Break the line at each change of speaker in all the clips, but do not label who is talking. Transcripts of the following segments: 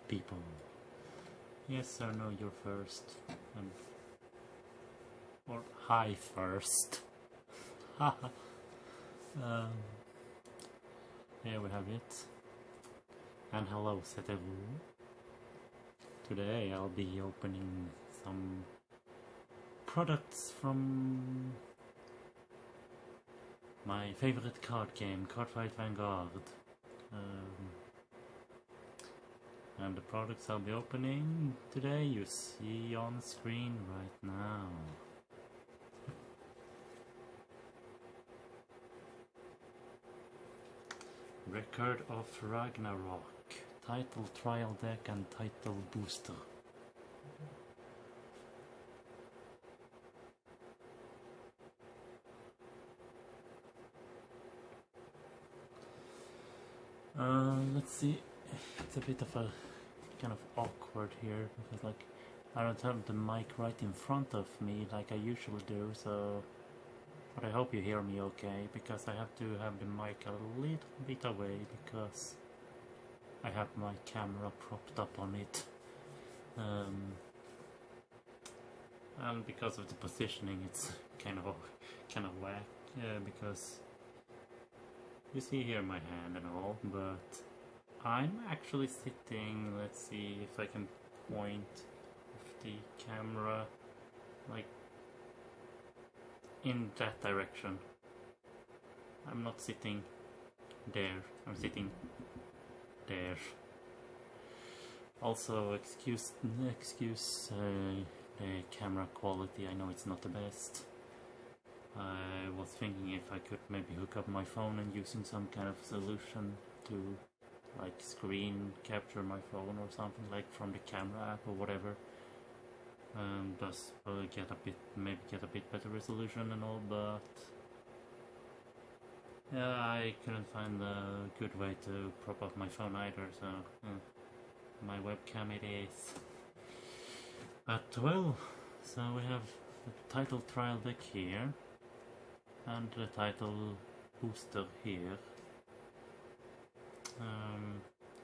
people. Yes or no, you're first. Or hi first. Here we have it. And hello, c'est-à-vous. Today I'll be opening some products from my favorite card game, Cardfight Vanguard. And the products I'll be opening today you see on screen right now. Record of Ragnarok, title trial deck and title booster. Let's see, it's a bit of a kind of awkward here because like I don't have the mic right in front of me like I usually do, so but I hope you hear me okay because I have to have the mic a little bit away because I have my camera propped up on it, and because of the positioning it's kind of whack, because you see here my hand and all, but I'm actually sitting, let's see if I can point the camera like in that direction. I'm not sitting there, I'm sitting there. Also excuse the camera quality, I know it's not the best. I was thinking if I could maybe hook up my phone and using some kind of solution to like screen capture my phone or something like from the camera app or whatever, thus maybe get a bit better resolution and all, but yeah, I couldn't find a good way to prop up my phone either, so my webcam it is. But well, so we have the title trial deck here and the title booster here.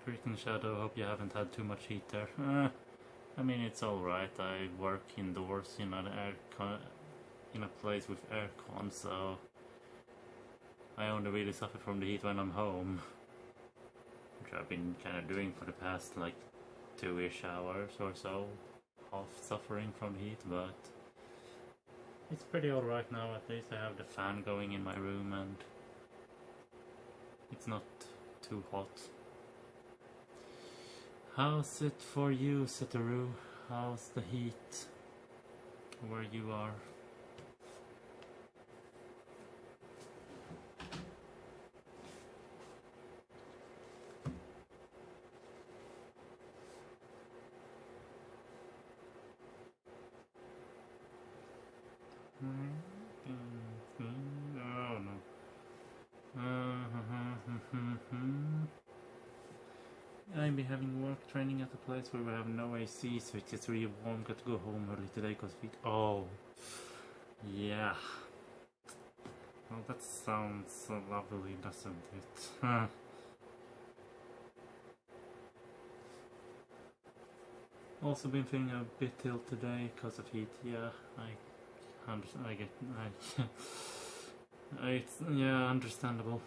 Greeting Shadow, hope you haven't had too much heat there. I mean, it's alright, I work indoors in a place with aircon, so I only really suffer from the heat when I'm home, which I've been kind of doing for the past like 2-ish hours or so, half suffering from the heat, but it's pretty alright now. At least I have the fan going in my room and it's not too hot. How's it for you, Setaru? How's the heat where you are? Oh no. I'll be having work training at a place where we have no AC, so it's just really warm. Got to go home early today because oh, yeah. Well, that sounds so lovely, doesn't it? Also been feeling a bit ill today because of heat. Yeah, it's yeah, understandable.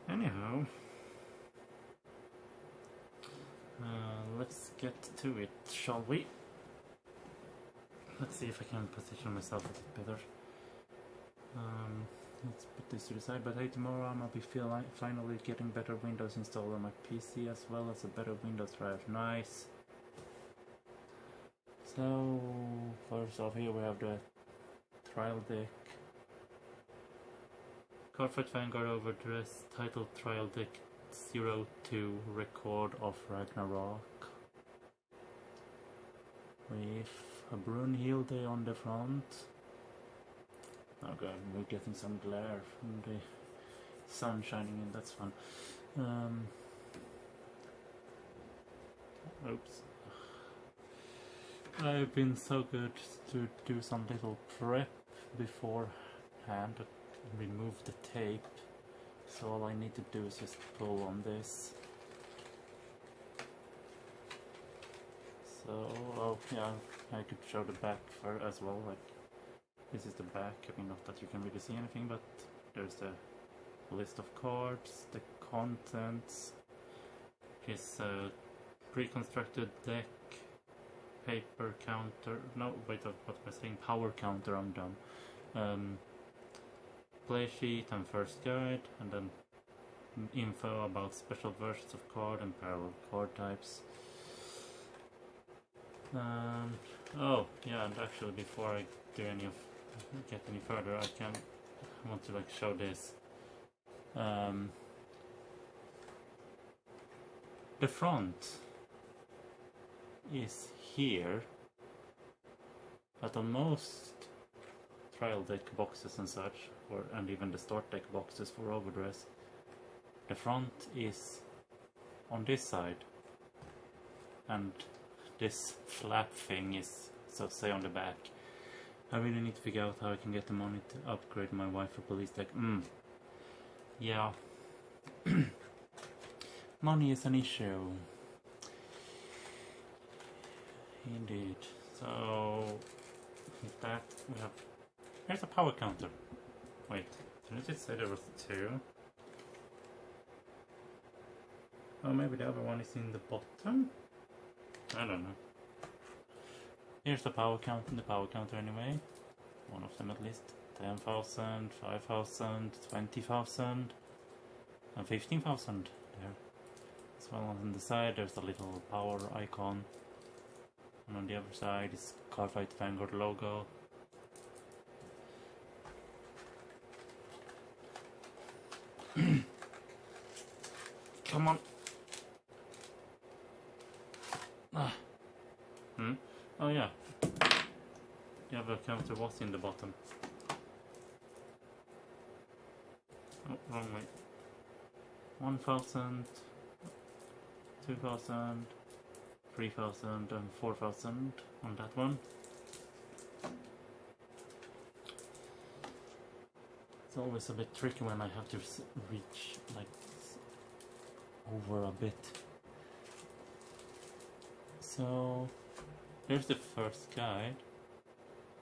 Anyhow, let's get to it, shall we? Let's see if I can position myself a bit better. Let's put this to the side, but hey, tomorrow I'm gonna be finally getting better Windows installed on my PC as well as a better Windows drive. Nice. So, first off here we have the trial deck. Cardfight Vanguard Overdress, title trial deck 02 Record of Ragnarok. With a Brunhilde on the front. Oh god, we're getting some glare from the sun shining in, that's fun. Oops. I've been so good to do some little prep beforehand to remove the tape. So all I need to do is just pull on this. So, oh yeah, I could show the back as well, like this is the back. I mean, not that you can really see anything, but there's the list of cards, the contents, his pre-constructed deck, paper counter, no wait, what am I saying, power counter, I'm dumb, play sheet and first guide, and then info about special versions of card and parallel card types. Oh yeah, and actually before I do get any further, I want to like show this. The front is here, but on most trial deck boxes and such, and even the start deck boxes for Overdress, the front is on this side, and this flap thing is, so to say, on the back. I really need to figure out how I can get the money to upgrade my wife for police deck. Yeah. Money is an issue. Indeed. So, with that, we have... Here's a power counter. Wait, didn't it say there was two? Oh, maybe the other one is in the bottom? I don't know. Here's the power counter anyway. One of them at least. 10,000, 5,000, 20,000 and 15,000 there. As well on the side there's a little power icon. And on the other side is Cardfight Vanguard logo. Come on. Oh yeah. The other counter was in the bottom. Oh, wrong way. 1,000, 2,000, 3,000 and 4,000 on that one. It's always a bit tricky when I have to reach like over a bit. So here's the first guide.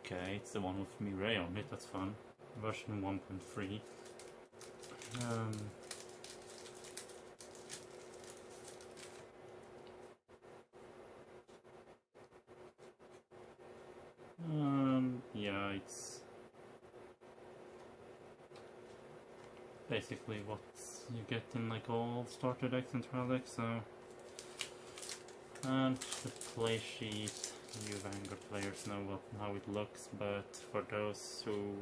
Okay, it's the one with Mireille on it, that's fun. Version 1.3. Yeah, it's basically what you get in like all starter decks and trial decks, so... And the play sheet, you Vanguard players know how it looks, but for those who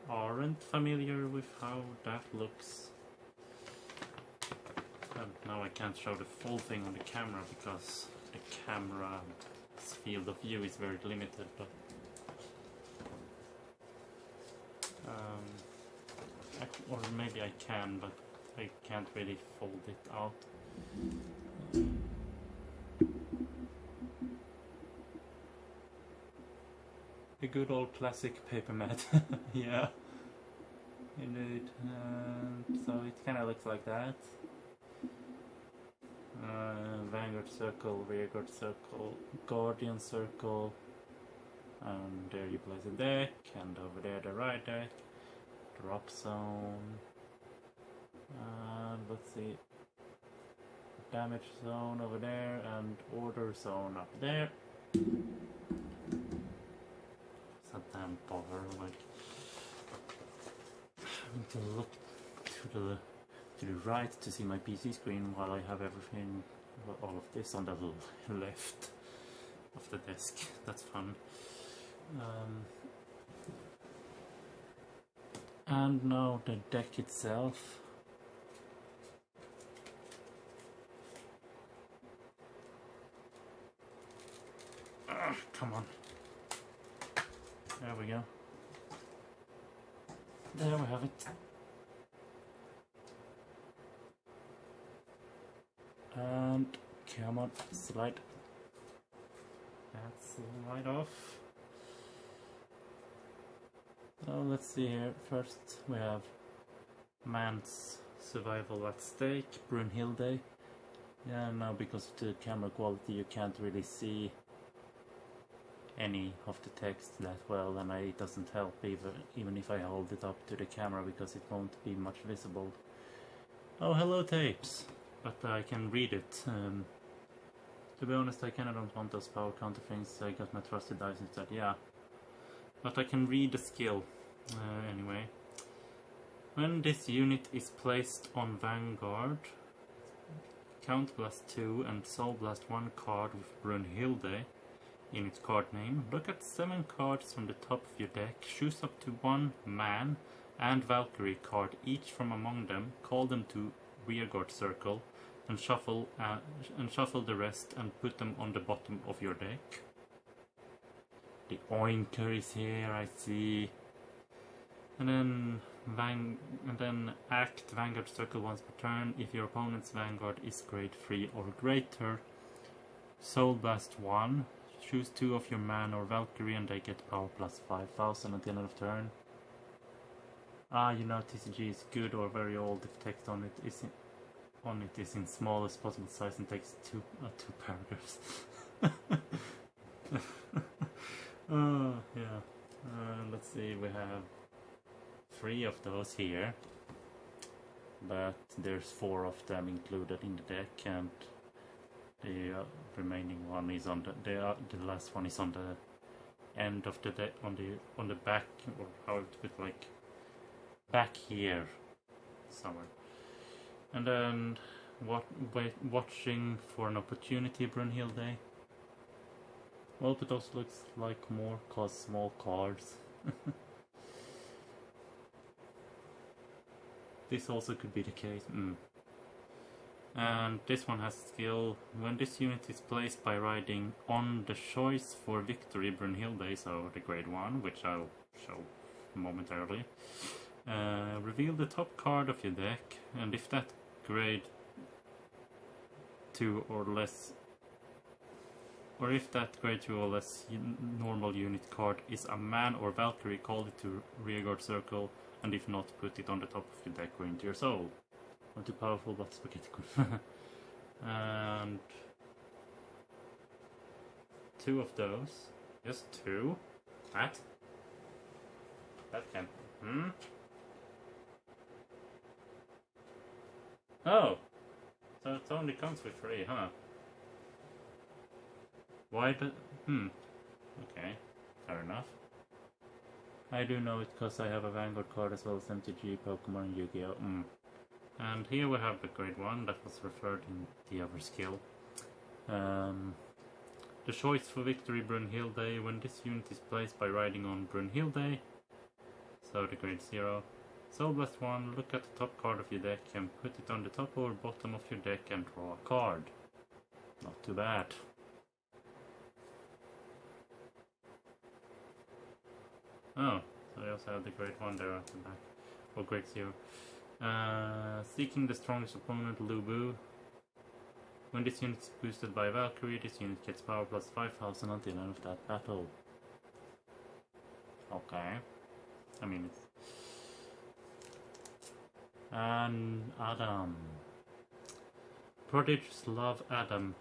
aren't familiar with how that looks, now I can't show the full thing on the camera because the camera's field of view is very limited, but or maybe I can, but I can't really fold it out. A good old classic paper mat. Yeah, indeed. So it kind of looks like that. Vanguard circle, rearguard circle, guardian circle, and there you place a deck, and over there the right deck, drop zone, and let's see, damage zone over there, and order zone up there. Damn bother, like having to look to the right to see my PC screen while I have everything, all of this on the left of the desk. That's fun. And now the deck itself. Come on. There we go. There we have it. And Come on, slide. That's slide off. So let's see here. First we have man's survival at stake, Brunhilde. Yeah, now because of the camera quality you can't really see any of the text that well, and it doesn't help even if I hold it up to the camera because it won't be much visible. Oh, hello tapes! But I can read it. To be honest, I kinda don't want those power counter things, so I got my trusted dice instead, yeah. But I can read the skill. Anyway. When this unit is placed on Vanguard, Count Blast 2 and Soul Blast 1 card with Brunhilde in its card name. Look at 7 cards from the top of your deck, choose up to 1 man and Valkyrie card each from among them, call them to rearguard circle, and shuffle the rest and put them on the bottom of your deck. The Oinker is here, I see. And then act Vanguard circle once per turn. If your opponent's Vanguard is grade 3 or greater, Soul Blast 1. Choose 2 of your man or Valkyrie and they get power plus 5000 at the end of turn. Ah, you know TCG is good or very old if text on it is in smallest possible size and takes two paragraphs. Yeah. Let's see, we have 3 of those here, but there's 4 of them included in the deck, and the remaining one is on the last one is on the end of the deck, on the back, or how to put, like back here somewhere. And then watching for an opportunity, Brunhilde. Well, but those looks like more small cards. This also could be the case. And this one has skill. When this unit is placed by riding on the choice for victory, Brunhilde, so the grade 1, which I'll show momentarily. Reveal the top card of your deck, and if that grade 2 or less, or if that grade 2 or less normal unit card is a man or Valkyrie, call it to rearguard circle, and if not, put it on the top of your deck or into your soul. Not too powerful, but spaghetti good. And 2 of those. Just 2. What? That can. Oh! So it only comes with 3, huh? Why the... Okay, fair enough. I do know it because I have a Vanguard card as well as MTG, Pokemon, and Yu-Gi-Oh! And here we have the grade 1 that was referred in the other skill. The choice for victory, Brunhilde. When this unit is placed by riding on Brunhilde, so the grade 0. Soul Blast 1, look at the top card of your deck and put it on the top or bottom of your deck and draw a card. Not too bad. Oh, so I also have the grade 1 there at the back. Or grade 0. Seeking the strongest opponent, Lubu. When this unit is boosted by Valkyrie, this unit gets power plus 5000 until the end of that battle. Okay. I mean, it's... And Adam. Prodigious love Adam.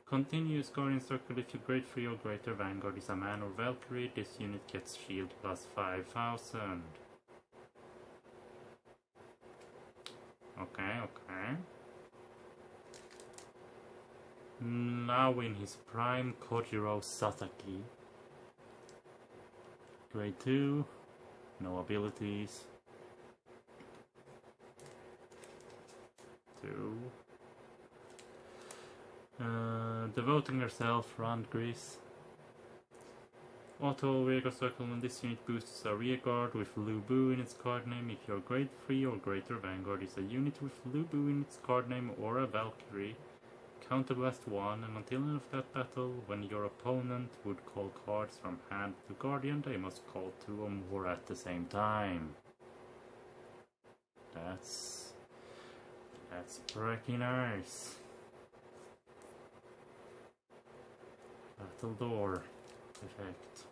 Continuous Guardian Circle if your grade 3 or greater Vanguard is a man or Valkyrie, this unit gets shield plus 5000. Okay. Now in his prime, Kojiro Sasaki. Grade 2, no abilities. 2. Devoting herself, Randgris. Auto rearguard circle when this unit boosts a rearguard with Lubu in its card name. If your grade 3 or greater Vanguard is a unit with Lubu in its card name or a Valkyrie, counterblast 1, and until the end of that battle, when your opponent would call cards from hand to Guardian, they must call 2 or more at the same time. That's pretty nice. Battle Door effect.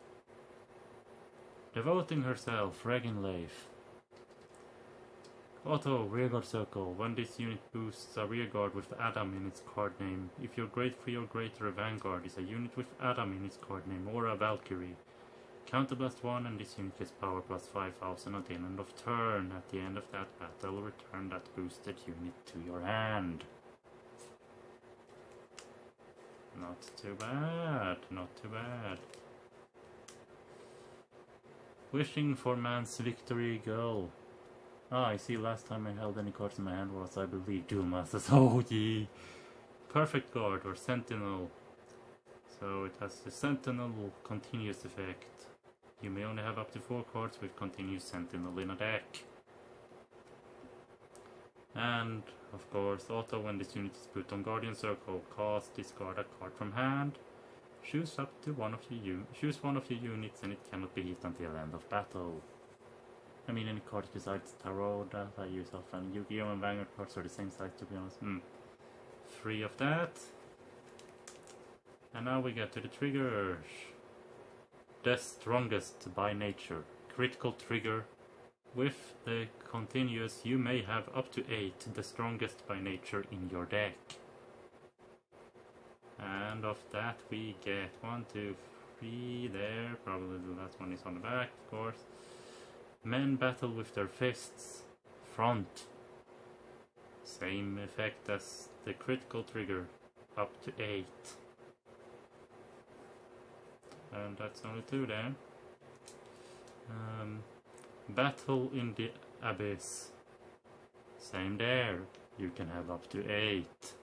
Devoting herself, Ragnarok. Auto, Rearguard Circle. When this unit boosts a rearguard with Adam in its card name, if your grade 3 or greater Vanguard is a unit with Adam in its card name or a Valkyrie, counterblast 1 and this unit gets power plus 5000 until end of turn. At the end of that battle, return that boosted unit to your hand. Not too bad, not too bad. Wishing for man's victory, go. Ah, I see, last time I held any cards in my hand was, I believe, Duel Masters. Oh, gee. Perfect Guard or Sentinel. So it has the Sentinel continuous effect. You may only have up to 4 cards with continuous Sentinel in a deck. And, of course, auto, when this unit is put on Guardian Circle, cast, discard a card from hand. Choose up to one of your units and it cannot be hit until end of battle. I mean, any cards besides Tarot that I use often. Yu-Gi-Oh! And Vanguard cards are the same size, to be honest. 3 of that. And now we get to the triggers. The strongest by nature. Critical trigger. With the continuous, you may have up to 8, the strongest by nature in your deck. And of that we get 1, 2, 3 there. Probably the last one is on the back, of course. Men battle with their fists. Front. Same effect as the critical trigger. Up to 8. And that's only 2 there. Battle in the Abyss. Same there. You can have up to 8.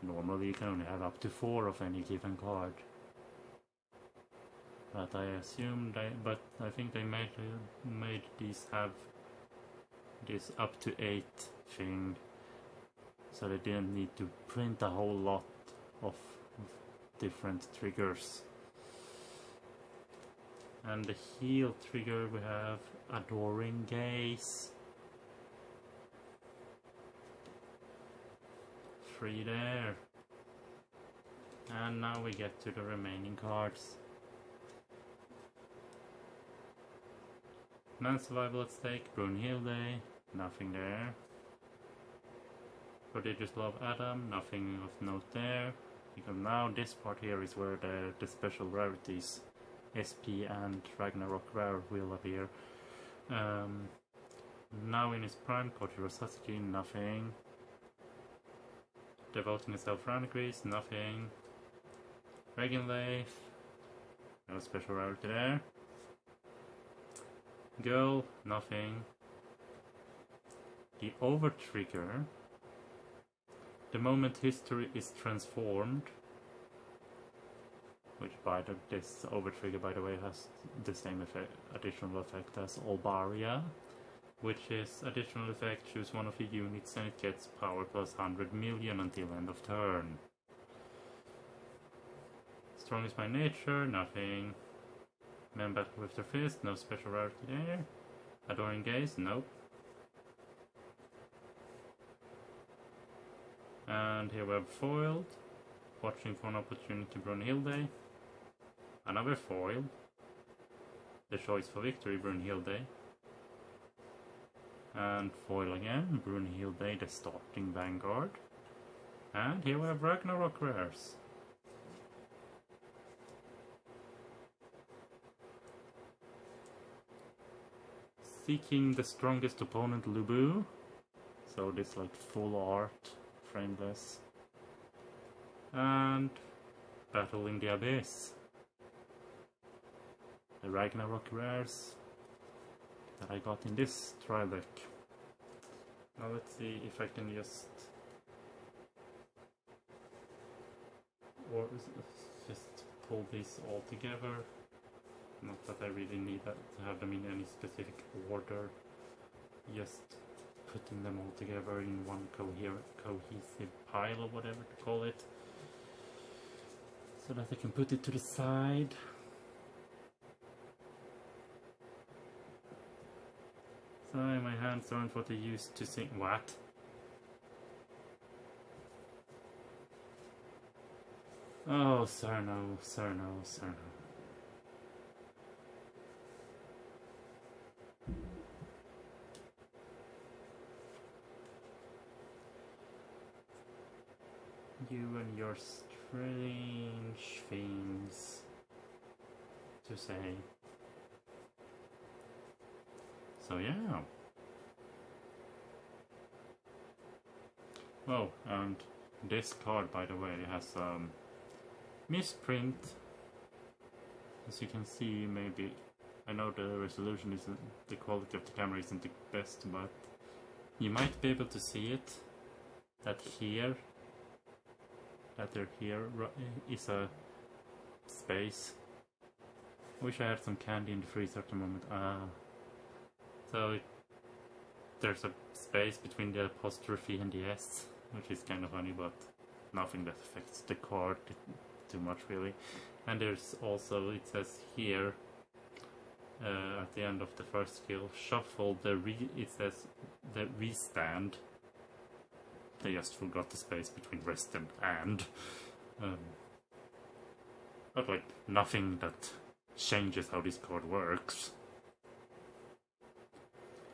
Normally you can only have up to 4 of any given card. But I assume I think they made these have this up to 8 thing, so they didn't need to print a whole lot of different triggers. And the heal trigger we have Adoring Gaze. 3 there. And now we get to the remaining cards. Non-survival at stake, Brunhilde, nothing there. Prodigious Love Adam, nothing of note there. Because now this part here is where the special rarities, SP and Ragnarok rare, will appear. Now in his prime, Kojiro Sasuke, nothing. Devoting himself Ragnarok, nothing. Ragnarok, no special rarity there. Girl, nothing. The over trigger. The moment history is transformed, which this over trigger, by the way, has the same additional effect as Olbaria, which is additional effect, choose one of your units and it gets power plus 100 million until end of turn. Strongest by nature, nothing. Men battle with their fist, no special rarity there. Adoring Gaze, nope. And here we have foiled. Watching for an opportunity, Brunhilde. Another foil. The choice for victory, Brunhilde. And foil again, Brunhilde, the starting Vanguard. And here we have Ragnarok rares. Seeking the strongest opponent, Lubu. So this like full art, frameless. And Battle in the Abyss. The Ragnarok rares that I got in this trial deck. Now let's see if I can just pull these all together. Not that I really need that to have them in any specific order, just putting them all together in one cohesive pile or whatever to call it, so that I can put it to the side. Sorry, my hands aren't what they used to sing. What? Oh, Cerno, Cerno, Cerno. You and your strange things to say. So yeah. Oh, and this card, by the way, has misprint. As you can see, maybe, I know the resolution isn't, the quality of the camera isn't the best, but you might be able to see it, that here is a space. I wish I had some candy in the freezer at the moment. So there's a space between the apostrophe and the S, which is kind of funny, but nothing that affects the card too much really. And there's also, it says here at the end of the first skill, shuffle it says the restand. They just forgot the space between rest and. But like nothing that changes how this card works.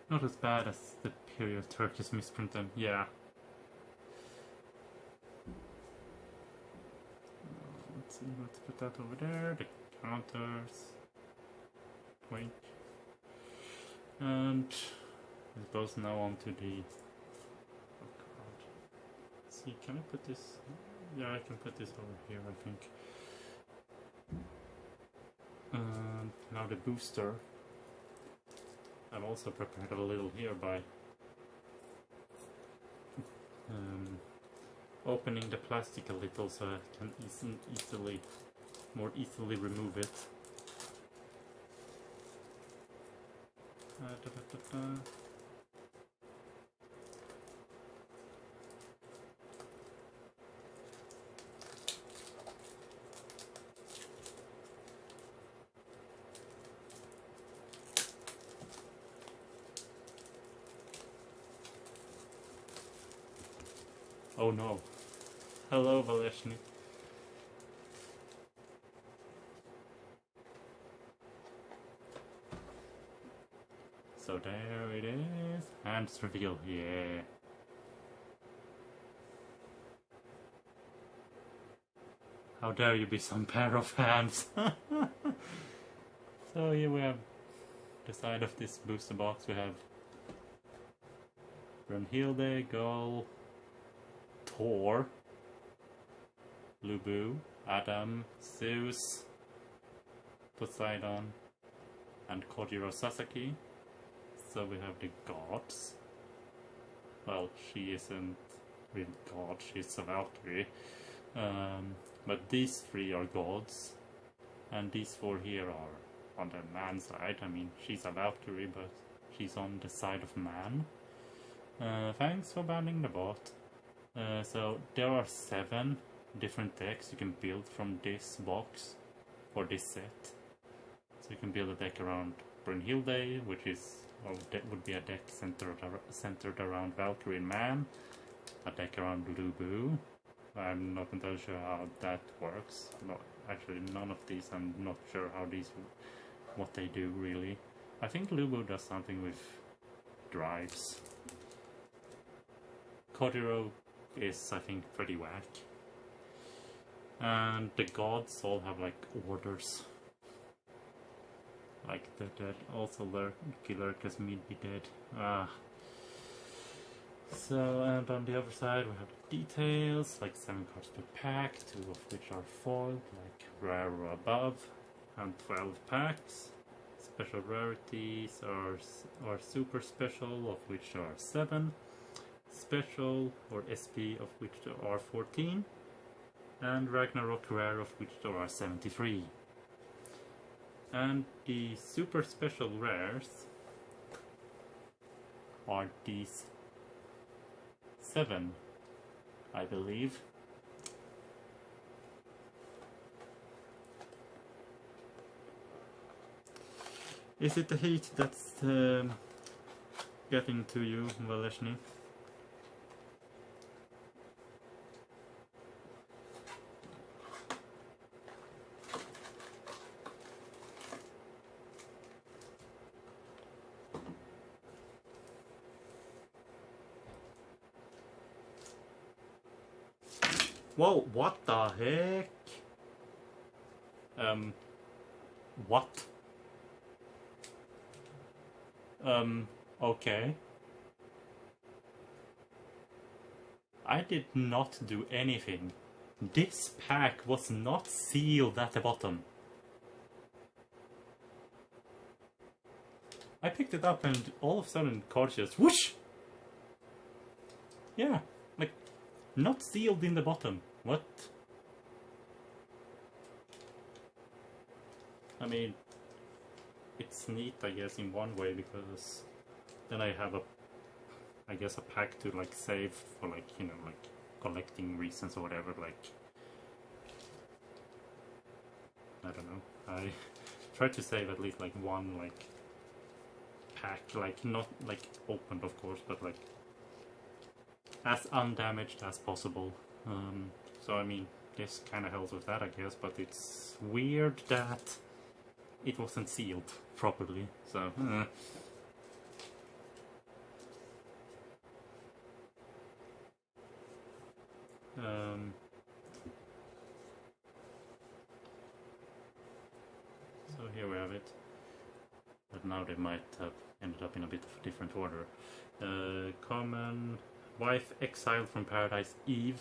Not as bad as the period Turkish misprint then, yeah. Let's see, let's put that over there, the counters. Wait. And it goes now onto the see, can I put this? Yeah, I can put this over here, I think. And now the booster. I've also prepared a little here by opening the plastic a little so I can more easily remove it. Oh no. Hello, Valeshny. So there it is. Hands reveal, yeah. How dare you be some pair of hands. So here we have the side of this booster box. We have Brunhilde, Gull, Thor, Lubu, Adam, Zeus, Poseidon, and Kojiro Sasaki. So we have the gods. Well, she isn't real god, she's a Valkyrie. But these three are gods, and these four here are on the man side. I mean, she's a Valkyrie, but she's on the side of man. Thanks for banning the bot. So there are 7 different decks you can build from this box for this set. So you can build a deck around Brunhilde, which is, well, that would be a deck centered around Valkyrie and Man. A deck around Lubu. I'm not entirely sure how that works. No, actually none of these, I'm not sure how these, what they do really. I think Lubu does something with drives. Kojiro is, I think, pretty whack. And the gods all have like orders. Like the dead, also Lurkus Mid be dead. So, and on the other side we have the details, like 7 cards per pack, 2 of which are foiled, like rare or above, and 12 packs. Special rarities are super special, of which there are 7. Special or SP, of which there are 14. And Ragnarok rare, of which there are 73. And the super special rares are these 7, I believe. Is it the heat that's getting to you, Valeshny? Whoa, what the heck? What? Okay. I did not do anything. This pack was not sealed at the bottom. I picked it up and all of a sudden cards just whoosh! Yeah, like, not sealed in the bottom. What? I mean, it's neat, I guess, in one way, because then I have I guess a pack to like save for, like, you know, like collecting reasons or whatever. Like, I don't know, I try to save at least like one like pack, like not like opened of course, but like as undamaged as possible. So I mean, this kind of helps with that, I guess, but it's weird that it wasn't sealed properly, so so here we have it, but now they might have ended up in a bit of a different order. Common, wife exiled from Paradise Eve.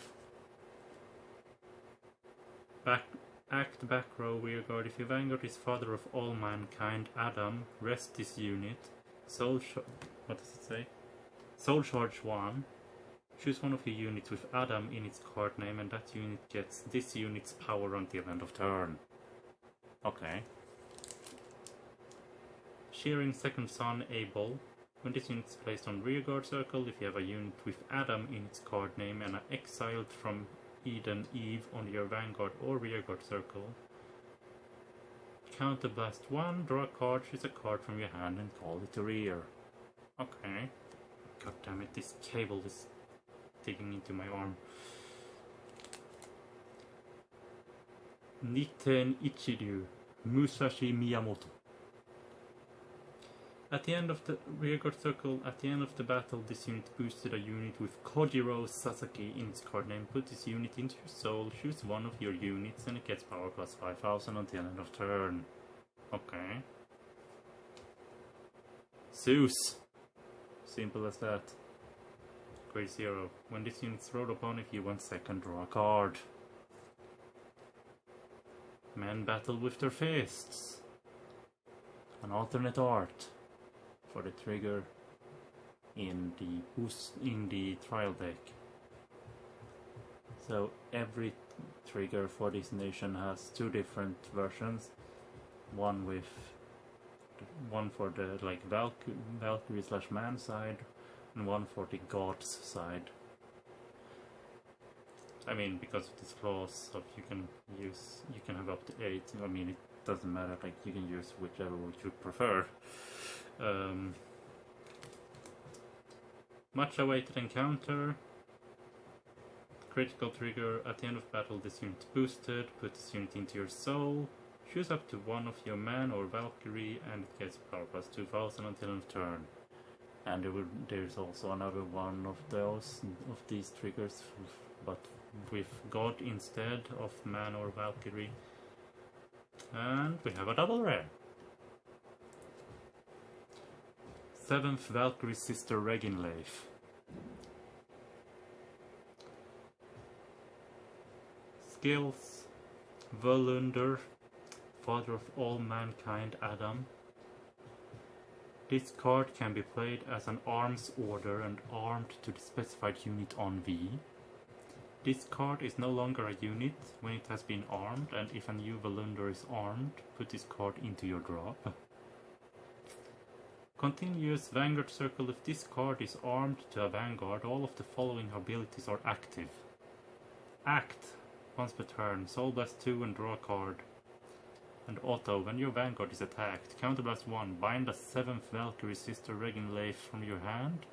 Back row, rearguard. If your Vanguard is father of all mankind, Adam, rest this unit. What does it say? Soul Charge 1. Choose one of your units with Adam in its card name, and that unit gets this unit's power until end of turn. Okay. Shearing Second Son, Abel. When this unit is placed on rearguard circle, if you have a unit with Adam in its card name and are exiled from Eden Eve on your Vanguard or rearguard circle, counterblast 1, draw a card, choose a card from your hand and call it to rear. Okay. God damn it, this cable is digging into my arm. Nitten Ichiryu, Musashi Miyamoto. At the end of the rearguard circle, at the end of the battle, this unit boosted a unit with Kojiro Sasaki in its card name. Put this unit into your soul, choose one of your units, and it gets power plus 5000 until end of turn. Okay. Zeus. Simple as that. Grade 0. When this unit is rolled upon, if you want second, draw a card. Men battle with their fists. An alternate art for the trigger in the trial deck. So every trigger for this nation has two different versions. One for the like Valkyrie / man side, and one for the gods side. I mean, because of this clause of you can have up to 8. I mean, it doesn't matter, like you can use whichever you prefer. Much awaited encounter. Critical trigger. At the end of battle, this unit boosted. Put this unit into your soul. Choose up to one of your man or Valkyrie, and it gets power plus 2000 until end of turn. And there's also another one of these triggers, but with God instead of man or Valkyrie. And we have a double rare. 7th Valkyrie sister Reginleif. Skills: Volunder, father of all mankind, Adam. This card can be played as an arms order and armed to the specified unit on V. This card is no longer a unit when it has been armed, and if a new Volunder is armed, put this card into your drop. Continuous Vanguard circle. If this card is armed to a Vanguard, all of the following abilities are active. Act. Once per turn. Soul Blast 2 and draw a card. And auto. When your Vanguard is attacked, counterblast 1. Bind a 7th Valkyrie sister Reginleif from your hand.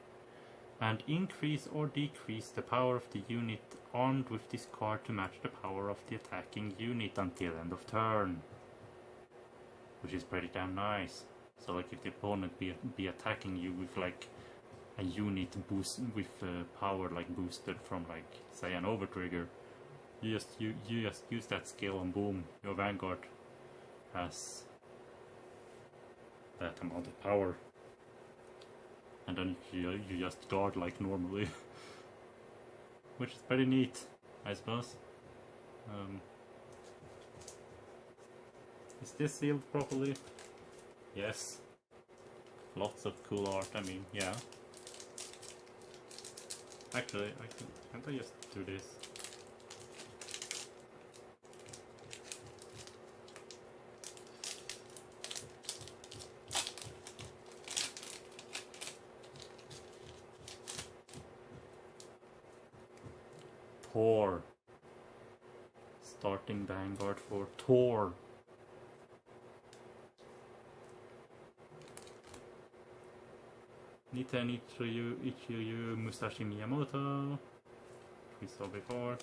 And increase or decrease the power of the unit armed with this card to match the power of the attacking unit until end of turn. Which is pretty damn nice. So like if the opponent be attacking you with like a unit boost with power like boosted from like say an overtrigger, you just use that skill and boom, your Vanguard has that amount of power. And then you just guard like normally. Which is pretty neat, I suppose. Is this sealed properly? Yes. Lots of cool art, I mean, yeah. Actually, can't I just do this? Thor. Starting Vanguard for Thor. Nita Ichiyu Musashi Miyamoto. We saw before.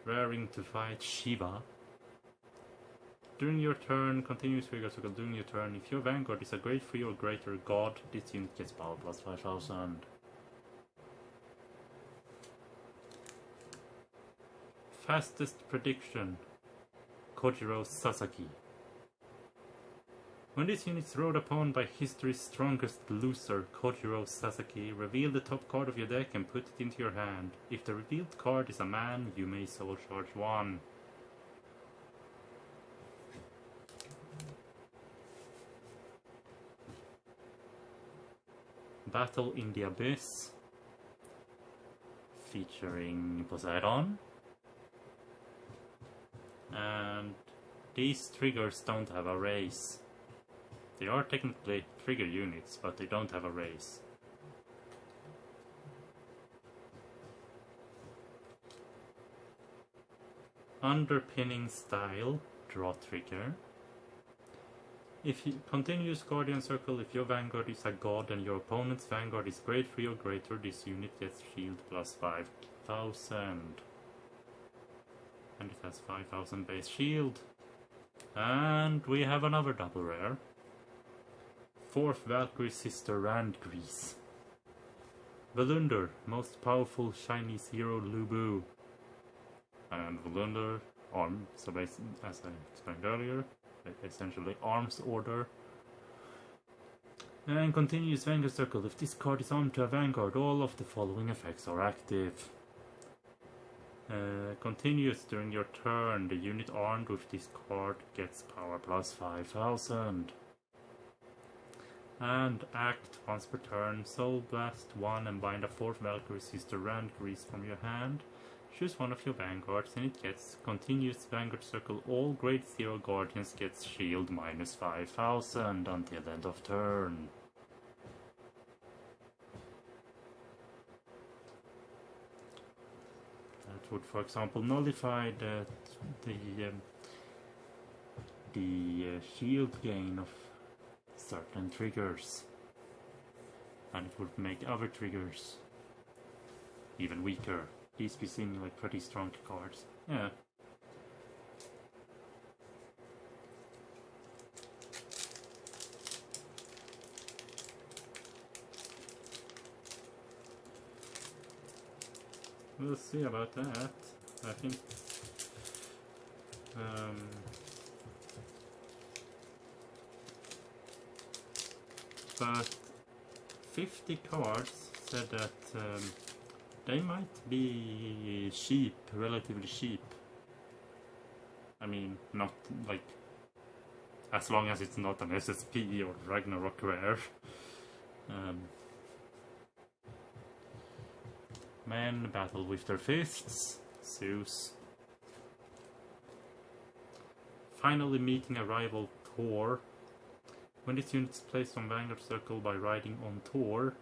Raring to fight Shiva. During your turn, continuous figure circle during your turn. If your Vanguard is a grade 3 or greater god, this unit gets power plus 5000. Fastest prediction. Kojiro Sasaki. When this unit is rode upon by history's strongest loser, Kojiro Sasaki, reveal the top card of your deck and put it into your hand. If the revealed card is a man, you may soul charge 1. Battle in the Abyss, featuring Poseidon. And these triggers don't have a race. They are technically trigger units, but they don't have a race. Underpinning style, draw trigger. If you continuous Guardian Circle, if your Vanguard is a god and your opponent's Vanguard is grade 3 or greater, this unit gets shield plus 5000. And it has 5000 base shield. And we have another double rare. 4th Valkyrie Sister Randgrease. Volunder, most powerful Chinese hero Lubu. And Volunder, so as I explained earlier, essentially arms order. And continuous Vanguard Circle. If this card is armed to a Vanguard, all of the following effects are active. Continuous during your turn, the unit armed with this card gets power plus 5000. And act once per turn, Soul Blast 1 and bind a 4th Valkyrie Sister Randgrease from your hand. Choose one of your Vanguards and it gets continuous Vanguard Circle. All grade 0 Guardians gets shield minus 5000 until end of turn. That would, for example, nullify the shield gain of certain triggers, and it would make other triggers even weaker. These be seeming like pretty strong cards. Yeah. We'll see about that, I think. But 50 cards said that they might be cheap, relatively cheap. I mean, not like, as long as it's not an SSP or Ragnarok rare. Men battle with their fists. Zeus. Finally meeting a rival Thor. When this unit is placed on Vanguard Circle by riding on Thor,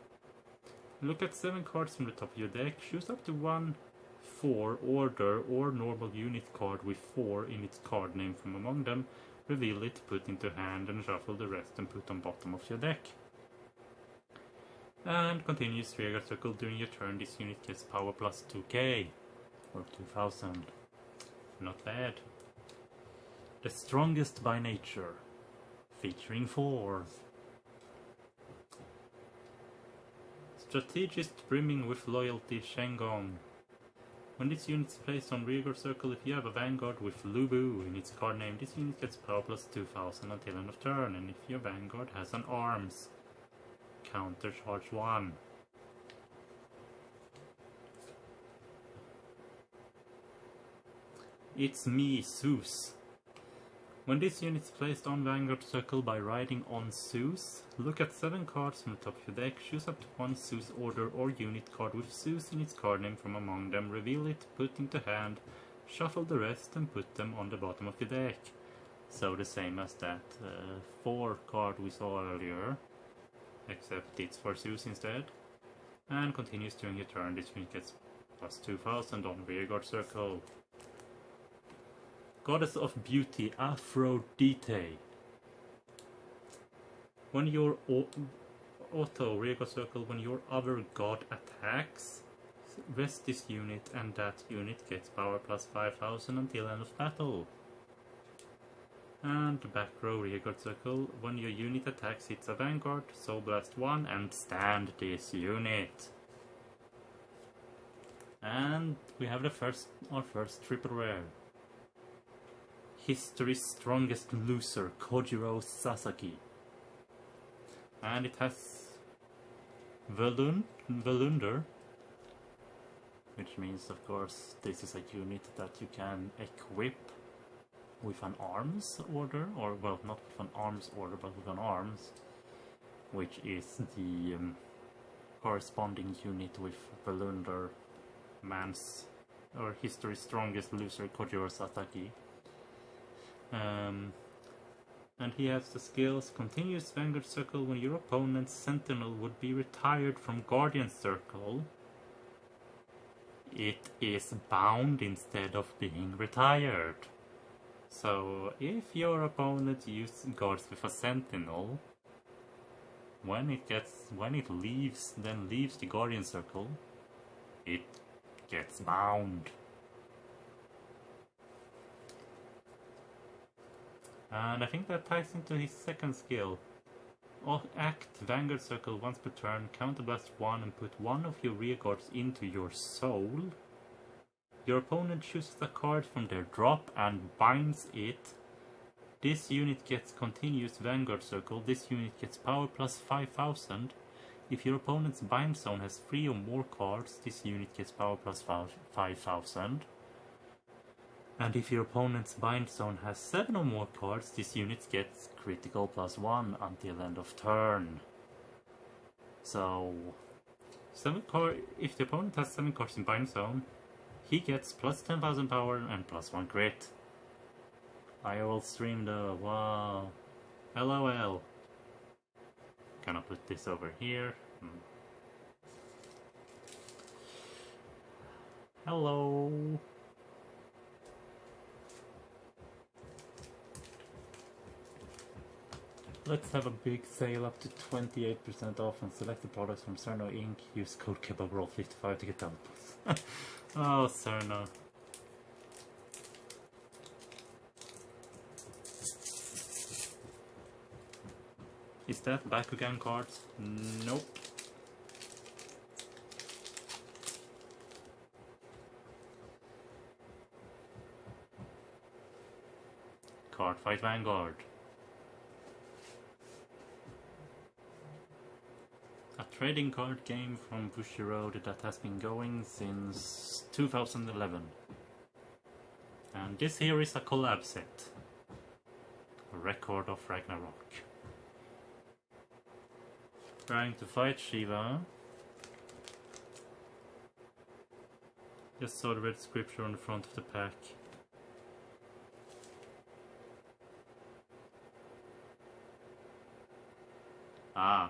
look at 7 cards from the top of your deck, choose up to one 4 order or normal unit card with 4 in its card name from among them, reveal it, put into hand and shuffle the rest and put on bottom of your deck. And continuous Vanguard Circle during your turn, this unit gets power plus 2k, or 2000. Not bad. The Strongest by Nature, featuring 4. Strategist brimming with loyalty Shengon. When this unit is placed on rearguard circle, if you have a Vanguard with Lubu in its card name, this unit gets power plus 2000 until end of turn, and if your Vanguard has an arms, counter charge 1. It's me, Zeus. When this unit is placed on Vanguard circle by riding on Zeus, look at 7 cards from the top of your deck, choose up to 1 Zeus order or unit card with Zeus in its card name from among them, reveal it, put into hand, shuffle the rest and put them on the bottom of your deck. So the same as that 4 card we saw earlier, except it's for Zeus instead. And continues during your turn, this unit gets plus 2000 on rearguard circle. Goddess of Beauty, Aphrodite. When your auto rearguard circle, when your other god attacks, rest this unit and that unit gets power plus 5000 until end of battle. And back row rearguard circle, when your unit attacks hits a Vanguard, Soul Blast 1 and stand this unit. And we have our first triple rare. History's Strongest Loser, Kojiro Sasaki. And it has Velunder, which means of course this is a unit that you can equip with an arms order, or well, not with an arms order, but with an arms, which is the corresponding unit with Velunder Man's, or History's Strongest Loser, Kojiro Sasaki. And he has the skills Continuous Vanguard Circle. When your opponent's Sentinel would be retired from Guardian Circle, it is bound instead of being retired. So if your opponent guards with a Sentinel, when it leaves the Guardian Circle, it gets bound. And I think that ties into his second skill. Act Vanguard Circle once per turn, counterblast 1 and put one of your rearguards into your soul. Your opponent chooses a card from their drop and binds it. This unit gets continuous Vanguard Circle. This unit gets power plus 5000. If your opponent's bind zone has 3 or more cards, this unit gets power plus 5000. And if your opponent's bind zone has 7 or more cards, this unit gets critical plus 1 until end of turn. So, if the opponent has 7 cards in bind zone, he gets plus 10,000 power and plus 1 crit. I will stream though, wow. LOL. Gonna put this over here. Hello. Let's have a big sale up to 28% off on selected products from Cerno Inc. Use code KebabRoll55 to get doubles. Oh, Cerno. Is that Bakugan cards? Nope. Cardfight Vanguard. A trading card game from Bushiroad that has been going since 2011. And this here is a collab set. A record of Ragnarok. Trying to fight Shiva. Just saw the red scripture on the front of the pack. Ah.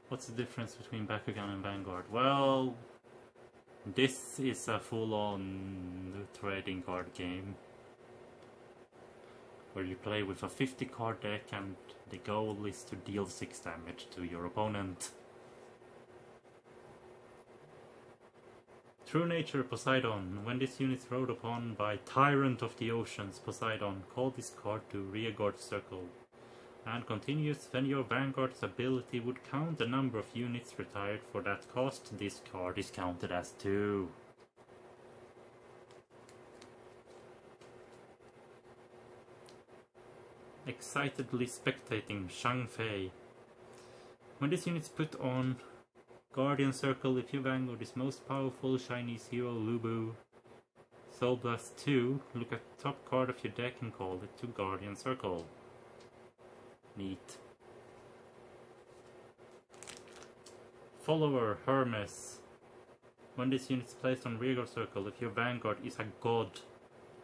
What's the difference between Bakugan and Vanguard? Well, this is a full-on trading card game where you play with a 50 card deck and the goal is to deal 6 damage to your opponent. True Nature Poseidon. When this unit is rode upon by Tyrant of the Oceans Poseidon, call this card to rearguard circle. And continues, when your Vanguard's ability would count the number of units retired for that cost, this card is counted as 2. Excitedly spectating Shang Fei. When this unit's put on Guardian Circle, if your Vanguard is most powerful Chinese hero Lu Bu, Soul Blast 2, look at the top card of your deck and call it to Guardian Circle. Neat. Follower Hermes. When this unit is placed on Rearguard Circle, if your Vanguard is a god,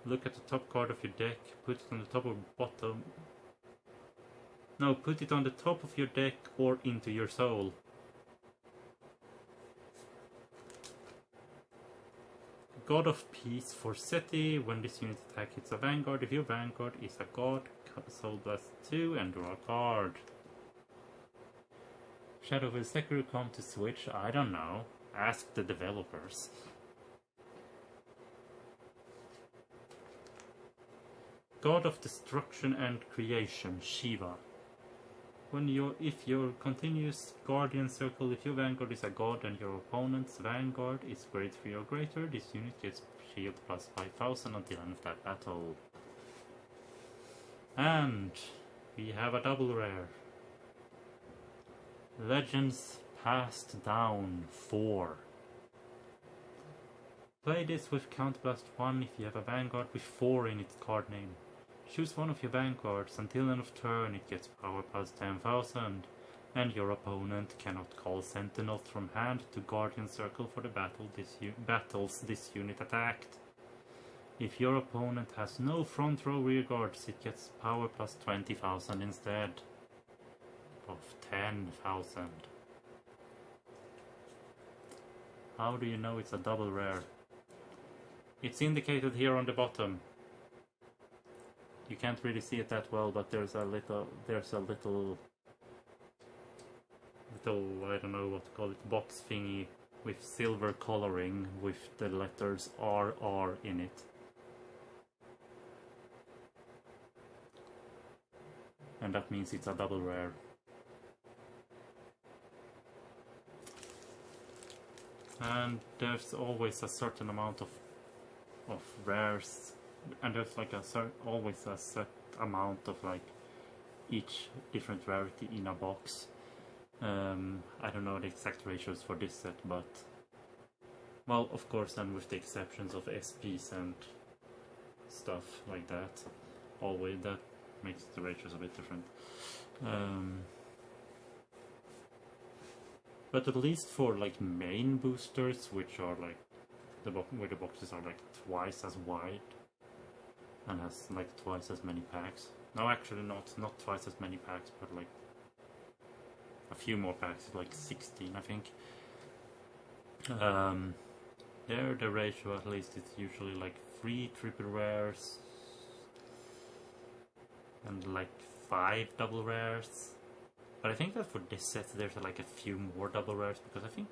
look at the top card of your deck, put it on the top or bottom. No, put it on the top of your deck or into your soul. God of Peace for Seti. When this unit attacks, it's a Vanguard. If your Vanguard is a god, Soul Blast 2 and draw a card. Shadow will Sekiro come to Switch? I don't know. Ask the developers. God of Destruction and Creation, Shiva. If your continuous Guardian Circle, if your Vanguard is a god and your opponent's Vanguard is grade 3 or greater, this unit gets shield plus 5000 until end of that battle. And we have a double rare. Legends Passed Down 4. Play this with Counterblast 1 if you have a Vanguard with 4 in its card name. Choose one of your Vanguards. Until end of turn it gets power plus 10,000, and your opponent cannot call Sentinels from hand to Guardian Circle for the battles this unit attacked. If your opponent has no front row rearguards, it gets power plus 20,000 instead of 10,000. How do you know it's a double rare? It's indicated here on the bottom. You can't really see it that well, but there's a little I don't know what to call it, box thingy with silver coloring with the letters RR in it. And that means it's a double rare. And there's always a certain amount of rares, and there's like always a set amount of like each different rarity in a box. I don't know the exact ratios for this set, but well, of course, and with the exceptions of SPs and stuff like that, always that makes the ratios a bit different. But at least for like main boosters, which are like where the boxes are like twice as wide and has like twice as many packs. No, actually not twice as many packs, but like a few more packs, like 16 I think. There the ratio at least is usually like 3 triple rares and like 5 double rares. But I think that for this set there's like a few more double rares, because I think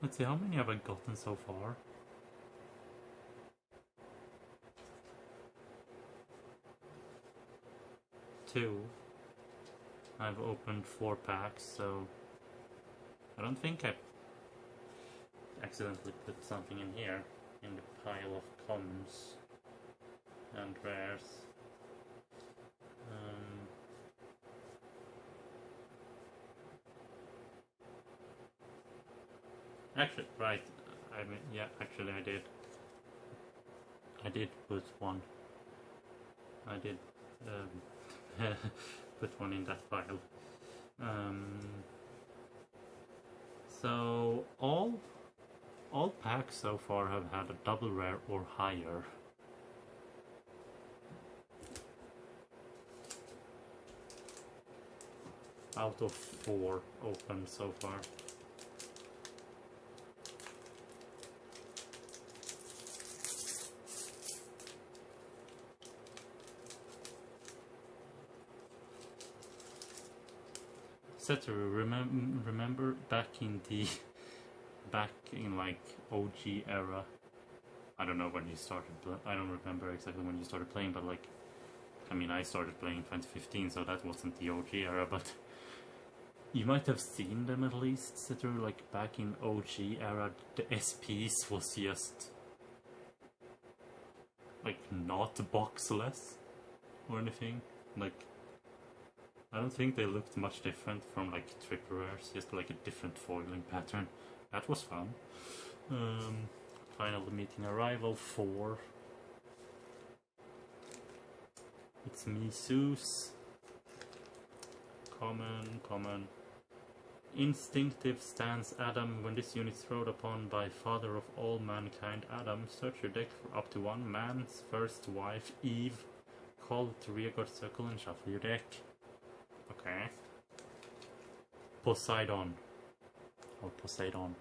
let's see, how many have I gotten so far? 2. I've opened 4 packs, so I don't think I accidentally put something in here, in the pile of commons and rares. Actually, right, I mean, yeah, actually I did put one. I did put one in that pile. So all packs so far have had a double rare or higher. Out of 4 opened so far. Setoru, remember back in like OG era. I don't know when you started. I don't remember exactly when you started playing, but like, I mean, I started playing in 2015, so that wasn't the OG era. But you might have seen them at least, Setoru. Like back in OG era, the SPs was just like not boxless or anything. Like, I don't think they looked much different from like triple rares, just like a different foiling pattern. That was fun. Finally meeting Arrival 4. It's me, Zeus. Common. Instinctive stance Adam. When this unit is thrown upon by Father of all mankind Adam, search your deck for up to one man's first wife Eve. Call it to rearguard circle and shuffle your deck. Okay. Poseidon. Or Poseidon.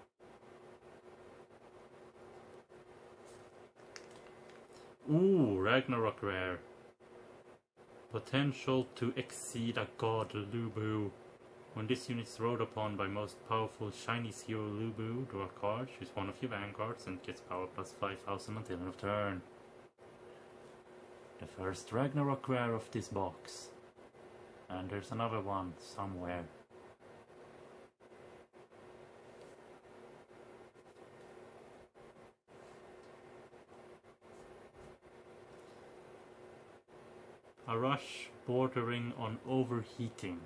Ooh, Ragnarok rare. Potential to exceed a god, Lubu. When this unit is rode upon by most powerful Chinese hero Lubu, draw a card, choose one of your vanguards, and gets power plus 5000 until end of turn. The first Ragnarok rare of this box. And there's another one somewhere. A rush bordering on overheating.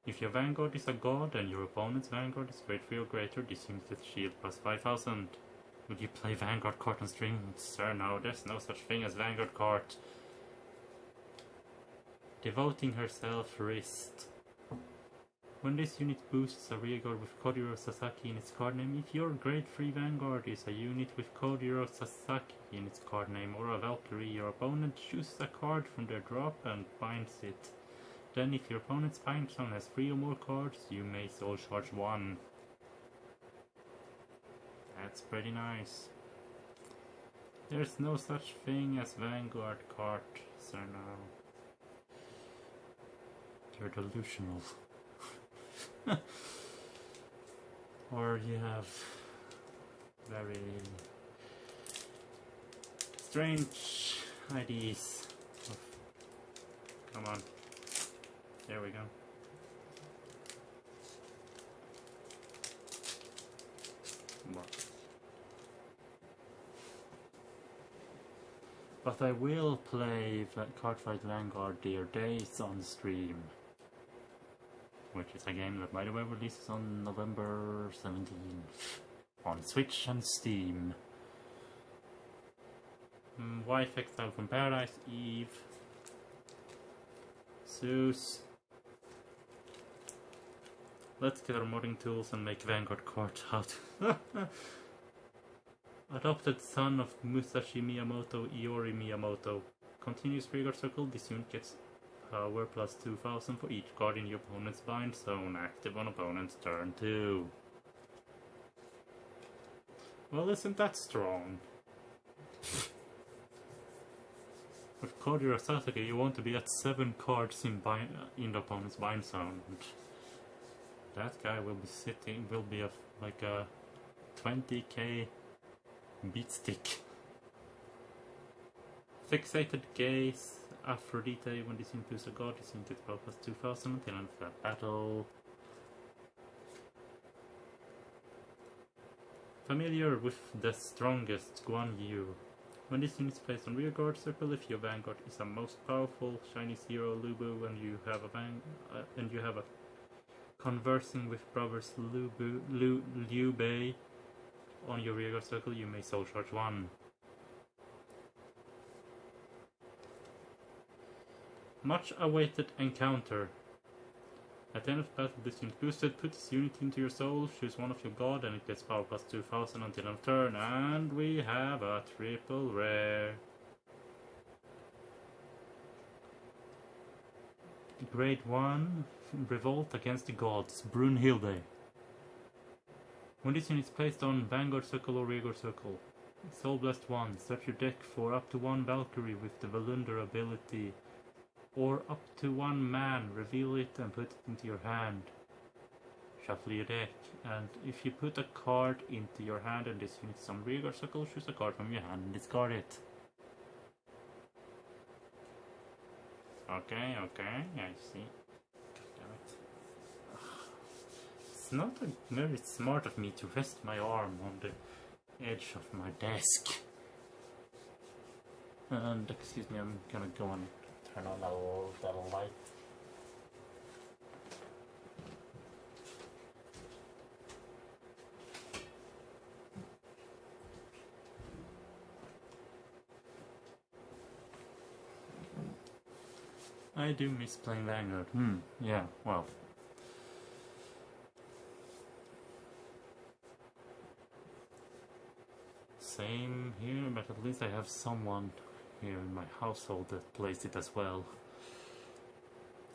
If your Vanguard is a god and your opponent's Vanguard is grade 3 or greater, this unit gets shield plus 5000. Would you play Vanguard card on stream? Sir, no, there's no such thing as Vanguard card. Devoting herself, wrist. When this unit boosts a rearguard with Kojiro Sasaki in its card name, if your grade 3 Vanguard is a unit with Kojiro Sasaki in its card name or a Valkyrie, your opponent chooses a card from their drop and binds it. Then if your opponent's bind zone has 3 or more cards, you may soul charge 1. That's pretty nice. There's no such thing as Vanguard card, sir, no. You're delusional. Or you have very strange IDs. Come on. There we go. But I will play Cardfight Vanguard Dear Days on stream. Which is a game that, by the way, releases on November 17th. On Switch and Steam. Wife Exile from Paradise, Eve. Zeus. Let's get our modding tools and make Vanguard card out. Adopted son of Musashi Miyamoto, Iori Miyamoto. Continuous rearguard circle, this unit gets power plus 2000 for each card in your opponent's bind zone, active on opponent's turn 2. Well, isn't that strong? With Kojiro Sasaki, you want to be at 7 cards in the opponent's bind zone. And that guy will be like a 20k beat stick. Fixated Gaze, Aphrodite. When this unit is a god, this unit gets power plus 2000 until end of that battle. Familiar with the strongest, Guan Yu. When this unit is placed on rearguard circle, if your Vanguard is a most powerful Chinese hero Lubu, and you have a conversing with brothers Liu Bei on your rearguard circle, you may soul charge 1. Much awaited encounter. At the end of the battle, this unit boosted, put this unit into your soul, choose one of your god, and it gets power plus 2000 until end of turn. And we have a triple rare. Grade 1, Revolt Against the Gods, Brunhilde. When this unit is placed on Vanguard Circle or Rearguard Circle, Soul Blast 1, search your deck for up to 1 Valkyrie with the Volunder ability, or up to 1 man, reveal it and put it into your hand. Shuffle your deck, and if you put a card into your hand and this unit is on Rearguard Circle, choose a card from your hand and discard it. Okay, I see. Damn it. It's not very smart of me to rest my arm on the edge of my desk. And excuse me, I'm gonna go and turn on that light. I do miss playing Vanguard. Yeah, well. Same here, but at least I have someone here in my household that plays it as well.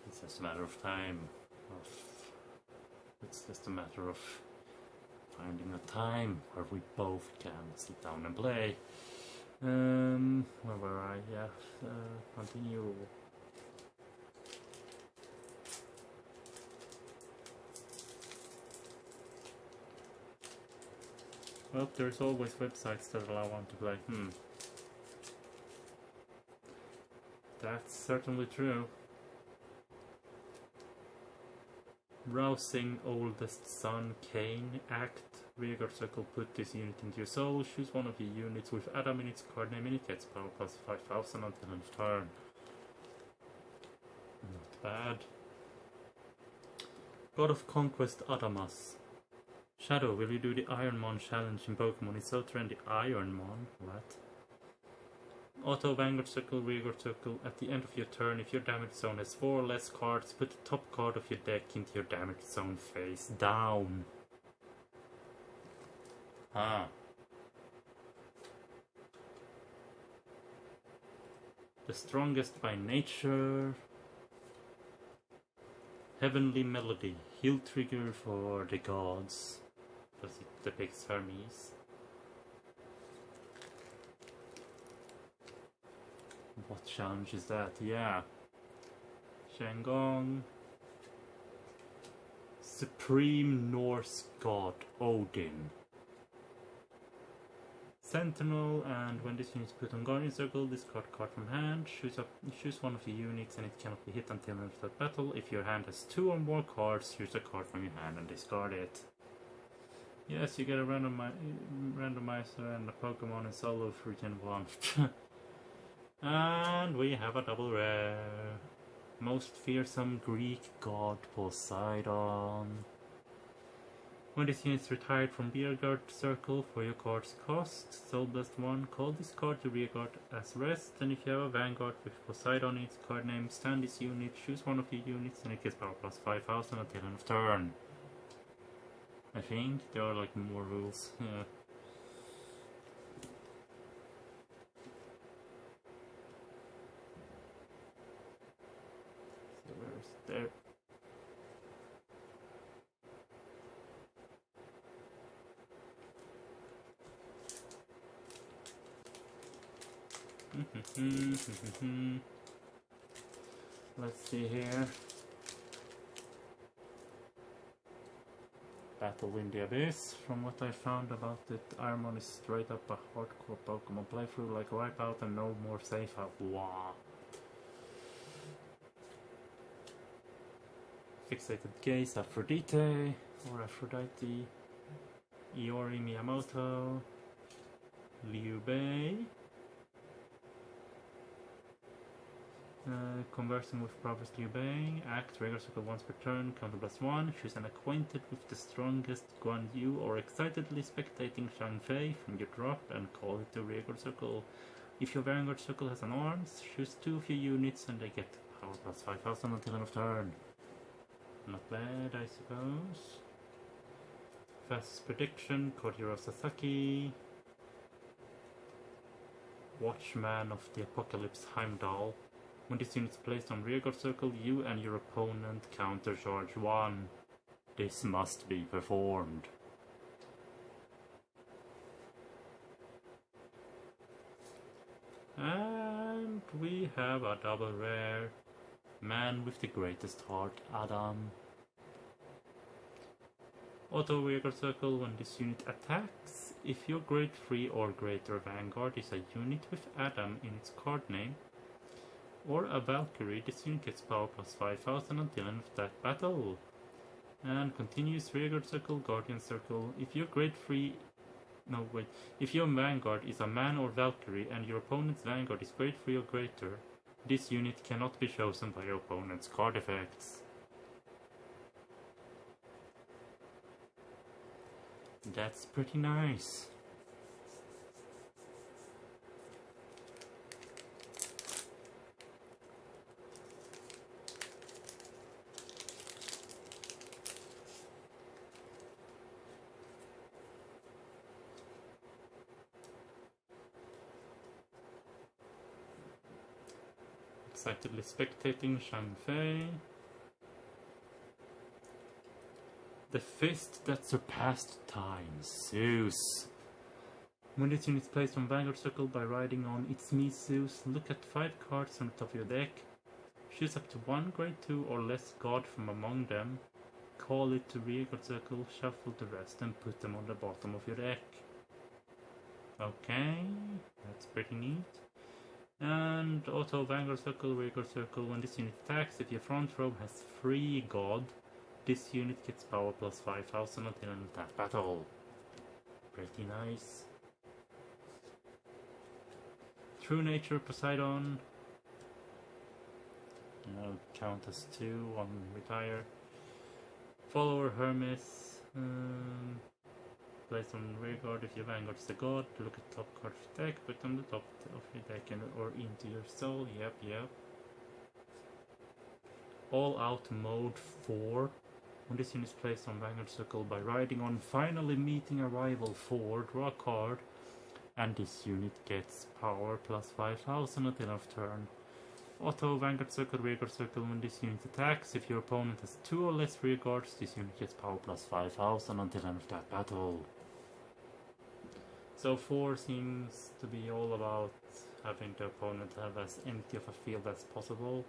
It's just a matter of time. It's just a matter of finding a time where we both can sit down and play. Where were I? Yeah, continue. Well, there's always websites that allow one to play. That's certainly true. Rousing oldest son, Kane, act, rearguard circle, put this unit into your soul, choose one of your units with Adam in its card name and it gets power plus 5000 until end of turn. Not bad. God of Conquest Adamas. Shadow, will you do the Ironmon challenge in Pokemon? It's so trendy. Ironmon? What? Auto Vanguard Circle, Rearguard Circle. At the end of your turn, if your damage zone has 4 or less cards, put the top card of your deck into your damage zone face down. Ah. The strongest by nature. Heavenly Melody. Heal trigger for the gods. Because it depicts Hermes. What challenge is that? Yeah. Shangong. Supreme Norse God Odin. Sentinel, and when this unit is put on Guardian Circle, discard card from hand, choose one of your units and it cannot be hit until the end of that battle. If your hand has 2 or more cards, choose a card from your hand and discard it. Yes, you get a randomizer and a Pokemon in solo for Gen 1. And we have a double rare. Most fearsome Greek god Poseidon. When this unit is retired from Rearguard Circle for your card's cost, Soul Blast 1, call this card to Rearguard as rest, and if you have a Vanguard with Poseidon in its card name, stand this unit, choose one of your units, and it gets power plus 5000 until end of turn. I think there are like more rules. Yeah. So where is it there? Let's see here. Battle in the Abyss. From what I found about it, Ironmon is straight up a hardcore Pokemon playthrough, like Wipeout and no more safe out. Wow. Fixated Gaze, Aphrodite, or Aphrodite, Iori Miyamoto, Liu Bei. Conversing with Progress Liu Bei, act, regular circle once per turn, counter plus 1, choose an acquainted with the strongest Guan Yu or excitedly spectating Shang Fei from your drop and call it to regular circle. If your Vanguard Circle has an arms, choose 2 of your units and they get power plus 5000 until end of turn. Not bad, I suppose. Fastest prediction, Kojiro Sasaki. Watchman of the Apocalypse Heimdall. When this unit is placed on Rearguard Circle, you and your opponent countercharge 1. This must be performed. And we have a double rare. Man with the greatest heart, Adam. Auto Rearguard Circle, when this unit attacks, if your grade 3 or greater Vanguard is a unit with Adam in its card name, or a Valkyrie, this unit gets power plus 5000 until end of that battle. And continues Rearguard Circle, Guardian Circle. If your grade 3 No, wait. If your Vanguard is a man or Valkyrie and your opponent's Vanguard is grade 3 or greater, this unit cannot be chosen by your opponent's card effects. That's pretty nice. Excitedly spectating Shanfei. The fist that surpassed time, Zeus. When this unit is placed on Vanguard Circle by riding on It's Me Zeus, look at 5 cards on the top of your deck. Choose up to 1 grade 2 or less god from among them. Call it to Vanguard Circle, shuffle the rest and put them on the bottom of your deck. Okay, that's pretty neat. And auto Vanguard Circle, Vanguard Circle, when this unit attacks, if your front row has 3 god, this unit gets power plus 5000 until an attack battle. Pretty nice. True Nature Poseidon. Now count as 2 on retire. Follower Hermes. Place on rear guard if your Vanguard is a god. Look at top card of your deck, put on the top of your deck and or into your soul. Yep. All out mode 4. When this unit is placed on Vanguard Circle by riding on finally meeting a rival 4, draw a card, and this unit gets power plus 5000 until end of turn. Auto Vanguard Circle, Rearguard Circle, when this unit attacks, if your opponent has 2 or less rear guards, this unit gets power plus 5000 until end of that battle. So 4 seems to be all about having the opponent have as empty of a field as possible.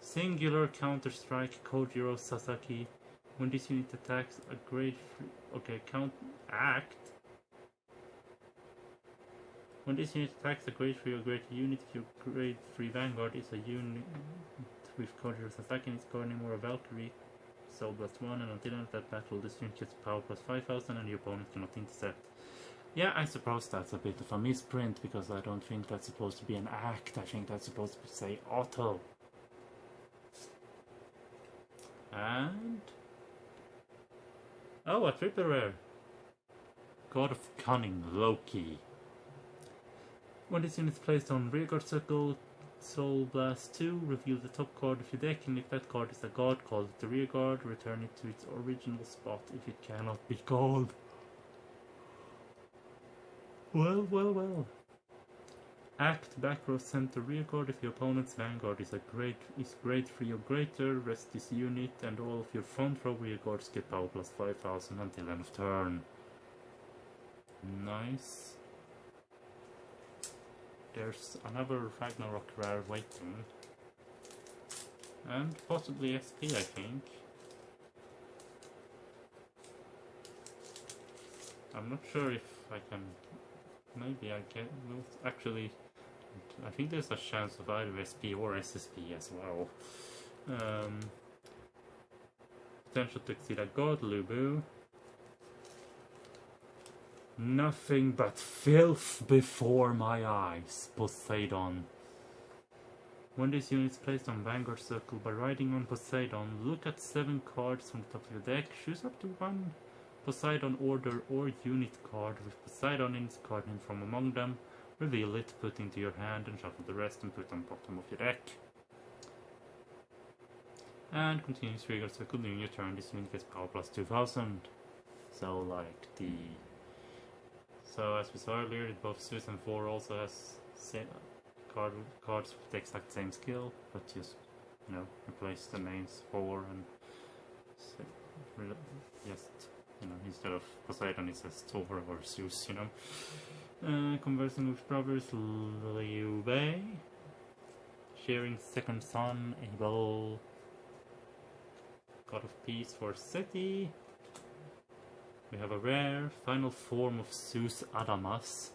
Singular Counter-Strike Kojiro Sasaki. When this unit attacks a grade 3... act. When this unit attacks a grade 3 or greater unit, if your grade 3 Vanguard is a unit with Kojiro Sasaki and its card name or a Valkyrie, Soul plus 1, and until end of that battle, this unit gets power plus 5000 and your opponent cannot intercept. Yeah, I suppose that's a bit of a misprint, because I don't think that's supposed to be an act. I think that's supposed to say auto. And... oh, a triple rare. God of Cunning, Loki. When this unit is placed on Rearguard Circle, Soul Blast 2, reveal the top card of your deck, and if that card is a god, call it the Rearguard, return it to its original spot if it cannot be called. Well. Act back row center Rearguard if your opponent's Vanguard is grade 3 or greater, rest this unit and all of your front row Rearguards get power plus 5000 until end of turn. Nice. There's another Ragnarok rare waiting. And possibly SP, I think. I'm not sure if I can... maybe I can... actually... I think there's a chance of either SP or SSP as well. Potential to exceed a god, Lubu. Nothing but filth before my eyes, Poseidon. When this unit is placed on Vanguard Circle by riding on Poseidon, look at 7 cards from the top of your deck, choose up to 1 Poseidon order or unit card with Poseidon in its card name from among them, reveal it, put into your hand and shuffle the rest and put on bottom of your deck. And continues Rearguard Circle during your turn, this unit gets power plus 2000. So like the... so as we saw earlier, both Zeus and 4 also has cards with the exact same skill, but just, you know, replace the names 4 and just, you know, instead of Poseidon it says Thor or Zeus, you know. Conversing with brothers, Liu Bei. Sharing second son, Abel. God of Peace for Seti. We have a rare, final form of Zeus Adamas.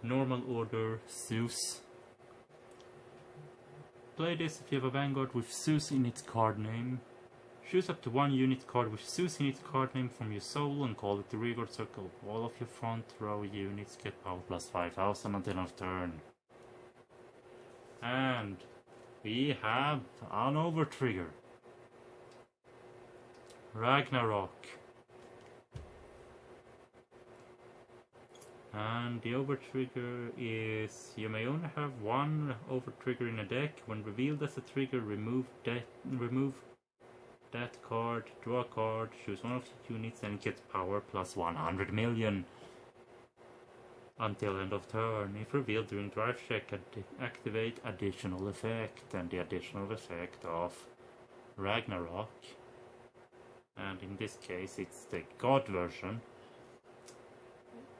Normal order, Zeus. Play this if you have a Vanguard with Zeus in its card name. Choose up to one unit card which suits in its card name from your soul and call it the Rearguard Circle. All of your front row units get power plus 5000 until end of turn. And we have an over trigger. Ragnarok. And the over trigger is you may only have one over trigger in a deck. When revealed as a trigger, remove that card, draw a card, choose one of the units and get power plus 100 million until end of turn. If revealed during drive check, activate additional effect, and the additional effect of Ragnarok, and in this case it's the God version,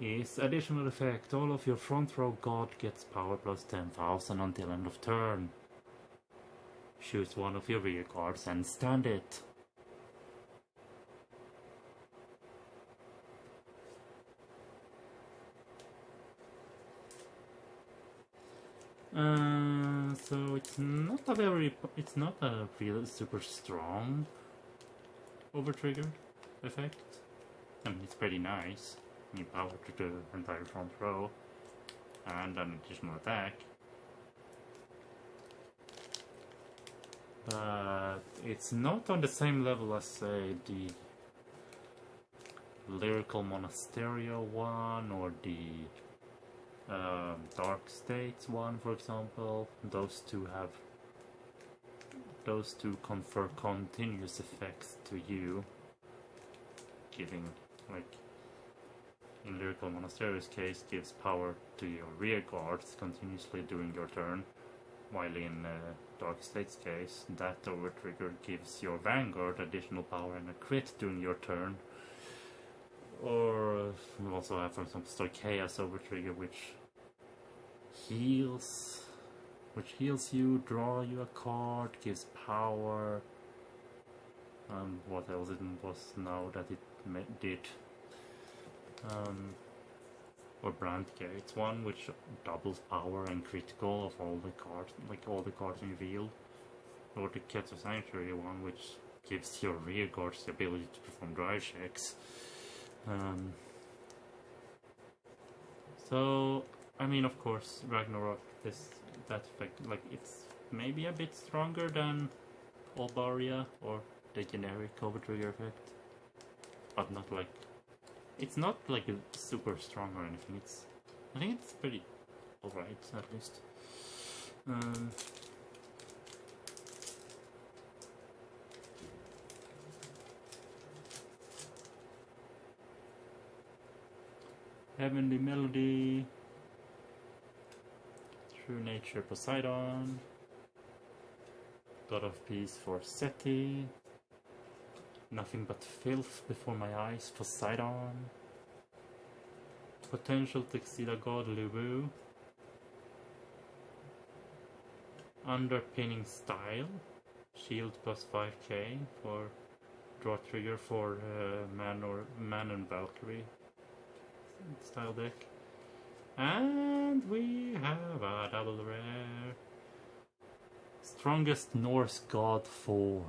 is additional effect. All of your front row God gets power plus 10,000 until end of turn. Choose one of your rear cards and stand it. So it's not a real super strong over trigger effect. I mean, it's pretty nice. You power to the entire front row and an additional attack. But it's not on the same level as, say, the Lyrical Monasterio one or the Dark States one, for example. Those two confer continuous effects to you, giving, like, in Lyrical Monasterio's case, gives power to your rear guards continuously during your turn, while in Dark State's case, that over trigger gives your Vanguard additional power and a crit during your turn. Or we also have, for example, Stoichea's over trigger, which heals you, draw you a card, gives power. What else it was now that it did? Or Brandgate's one, which doubles power and critical of all the cards, like all the cards revealed. Or the Ketsu Sanctuary one, which gives your rear guards the ability to perform drive checks. So, I mean, of course, Ragnarok, that effect, like, it's maybe a bit stronger than Olbaria or the generic over trigger effect, but not like, it's not like super strong or anything. I think it's pretty alright, at least. Heavenly Melody, True Nature Poseidon, God of Peace for Seti, Nothing But Filth Before My Eyes, Poseidon, Potential Tuxedo God, Lubu, Underpinning Style, Shield plus 5k for draw trigger for Man and Valkyrie style deck. And we have a double rare. Strongest Norse God 4.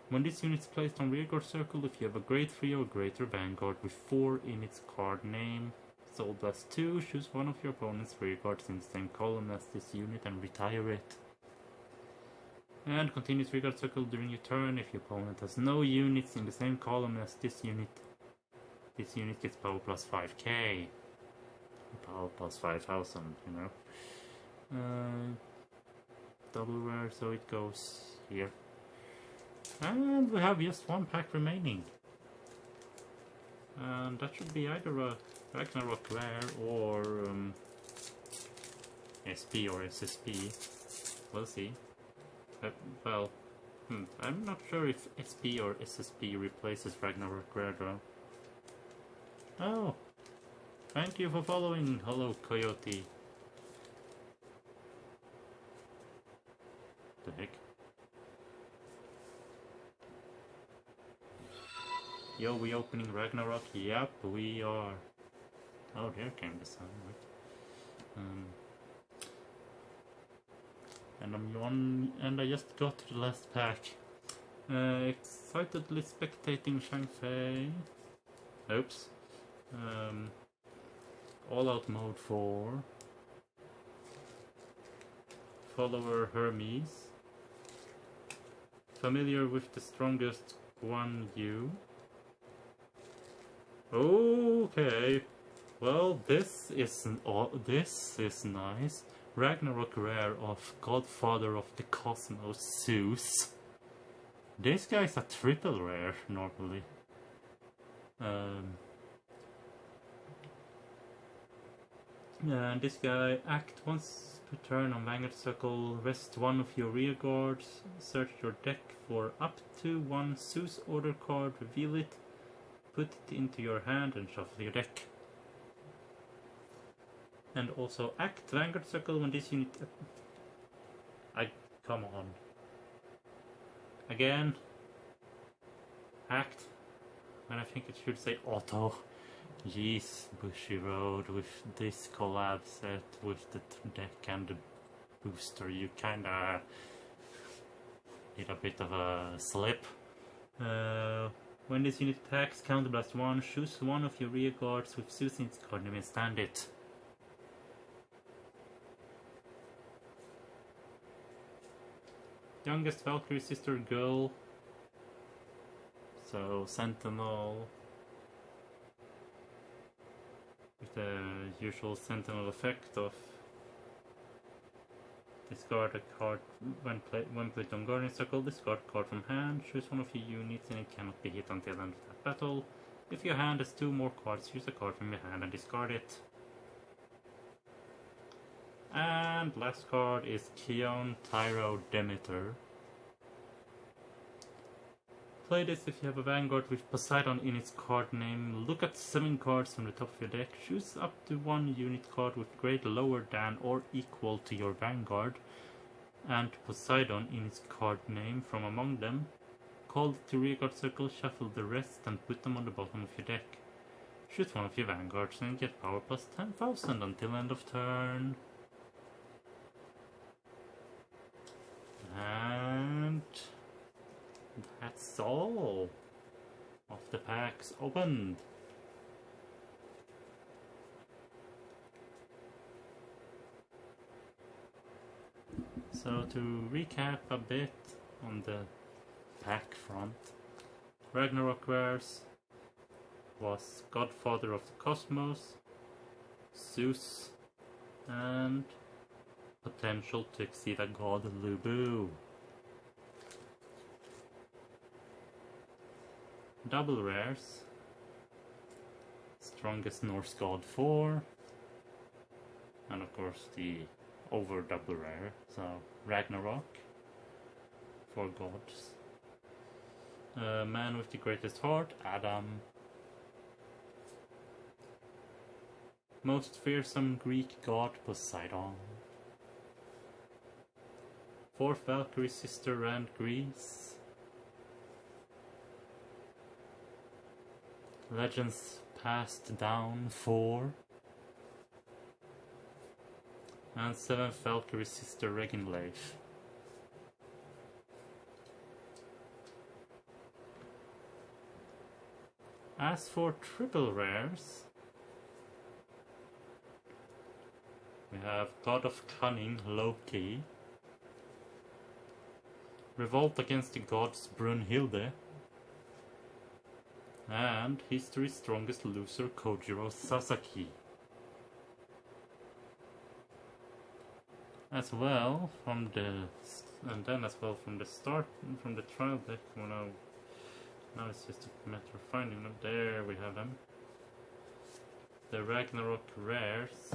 When this unit is placed on Rearguard Circle, if you have a grade 3 or greater Vanguard with 4 in its card name, Soul Blast 2, choose one of your opponent's rearguards in the same column as this unit and retire it. And continues Rearguard Circle during your turn. If your opponent has no units in the same column as this unit gets power plus 5k. Power plus 5000, you know. Double rare, so it goes here. And we have just one pack remaining. And that should be either a Ragnarok rare or SP or SSP. We'll see. Well, I'm not sure if SP or SSP replaces Ragnarok rare though. Oh! Thank you for following. Hello, Coyote. The heck? Yo, we opening Ragnarok? Yep, we are. Oh, there came the sun. And I just got to the last pack. Excitedly spectating Shang-Fei. Oops. All-out mode 4. Follower Hermes. Familiar with the strongest Guan Yu. Okay. Well, this is nice. Ragnarok rare of Godfather of the Cosmos, Zeus. This guy's a triple rare normally. And this guy, act once per turn on Vanguard Circle, rest one of your rear guards, search your deck for up to one Zeus order card, reveal it, put it into your hand and shuffle your deck. And also act Vanguard Circle when this unit... come on. Again. Act. And I think it should say auto. Jeez, Bushy Road with this collab set with the deck and the booster, you kinda need a bit of a slip. When this unit attacks, counterblast 1, choose one of your rear guards with Zeus in its card name and stand it. Youngest Valkyrie sister girl. So Sentinel. With the usual Sentinel effect of discard a card when played on Guardian Circle, discard card from hand, choose one of your units and it cannot be hit until the end of that battle. If your hand has 2 more cards, choose a card from your hand and discard it. And last card is Kion Tyro Demeter. Play this if you have a Vanguard with Poseidon in its card name. Look at 7 cards from the top of your deck. Choose up to 1 unit card with grade lower than or equal to your Vanguard and Poseidon in its card name from among them. Call it to rearguard circle, shuffle the rest and put them on the bottom of your deck. Shoot one of your Vanguards and get power plus 10,000 until end of turn. And that's all of the packs opened. So to recap a bit on the pack front, Ragnarok rares was Godfather of the Cosmos, Zeus, and potential to exceed a god, Lubu. Double rares, strongest Norse god 4, and of course the over double rare, so Ragnarok, 4 gods. Man with the greatest heart, Adam. Most fearsome Greek god, Poseidon. 4th Valkyrie sister and Greece. Legends passed down 4. And 7th Valkyrie sister Reginleif. As for triple rares, we have God of Cunning, Loki. Revolt against the gods, Brunhilde. And history's strongest loser, Kojiro Sasaki. As well from the start, from the trial deck. Well, now it's just a matter of finding them. There we have them. The Ragnarok rares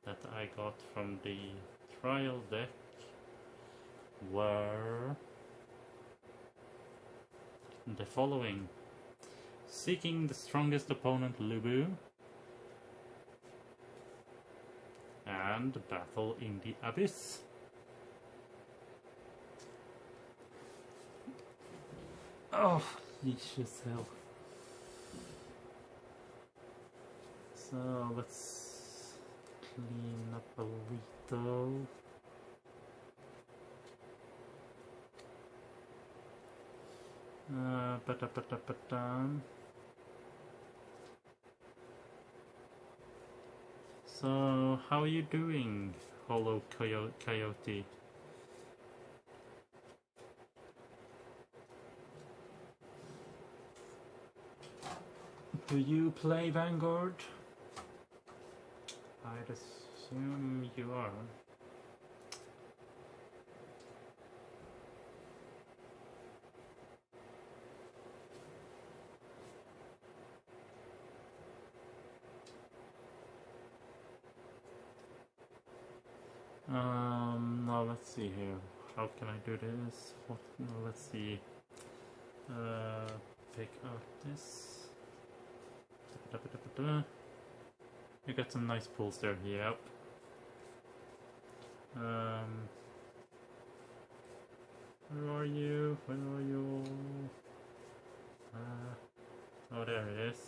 that I got from the trial deck were the following: Seeking the strongest opponent, Lubu, and Battle in the Abyss. Oh, yeesh as hell. So let's clean up a little. So, how are you doing, Hollow Coyote? Do you play Vanguard? I'd assume you are. Now let's see here. How can I do this? What? No, let's see. Pick up this. You got some nice pulls there. Yep. Where are you? Where are you? Oh, there it is.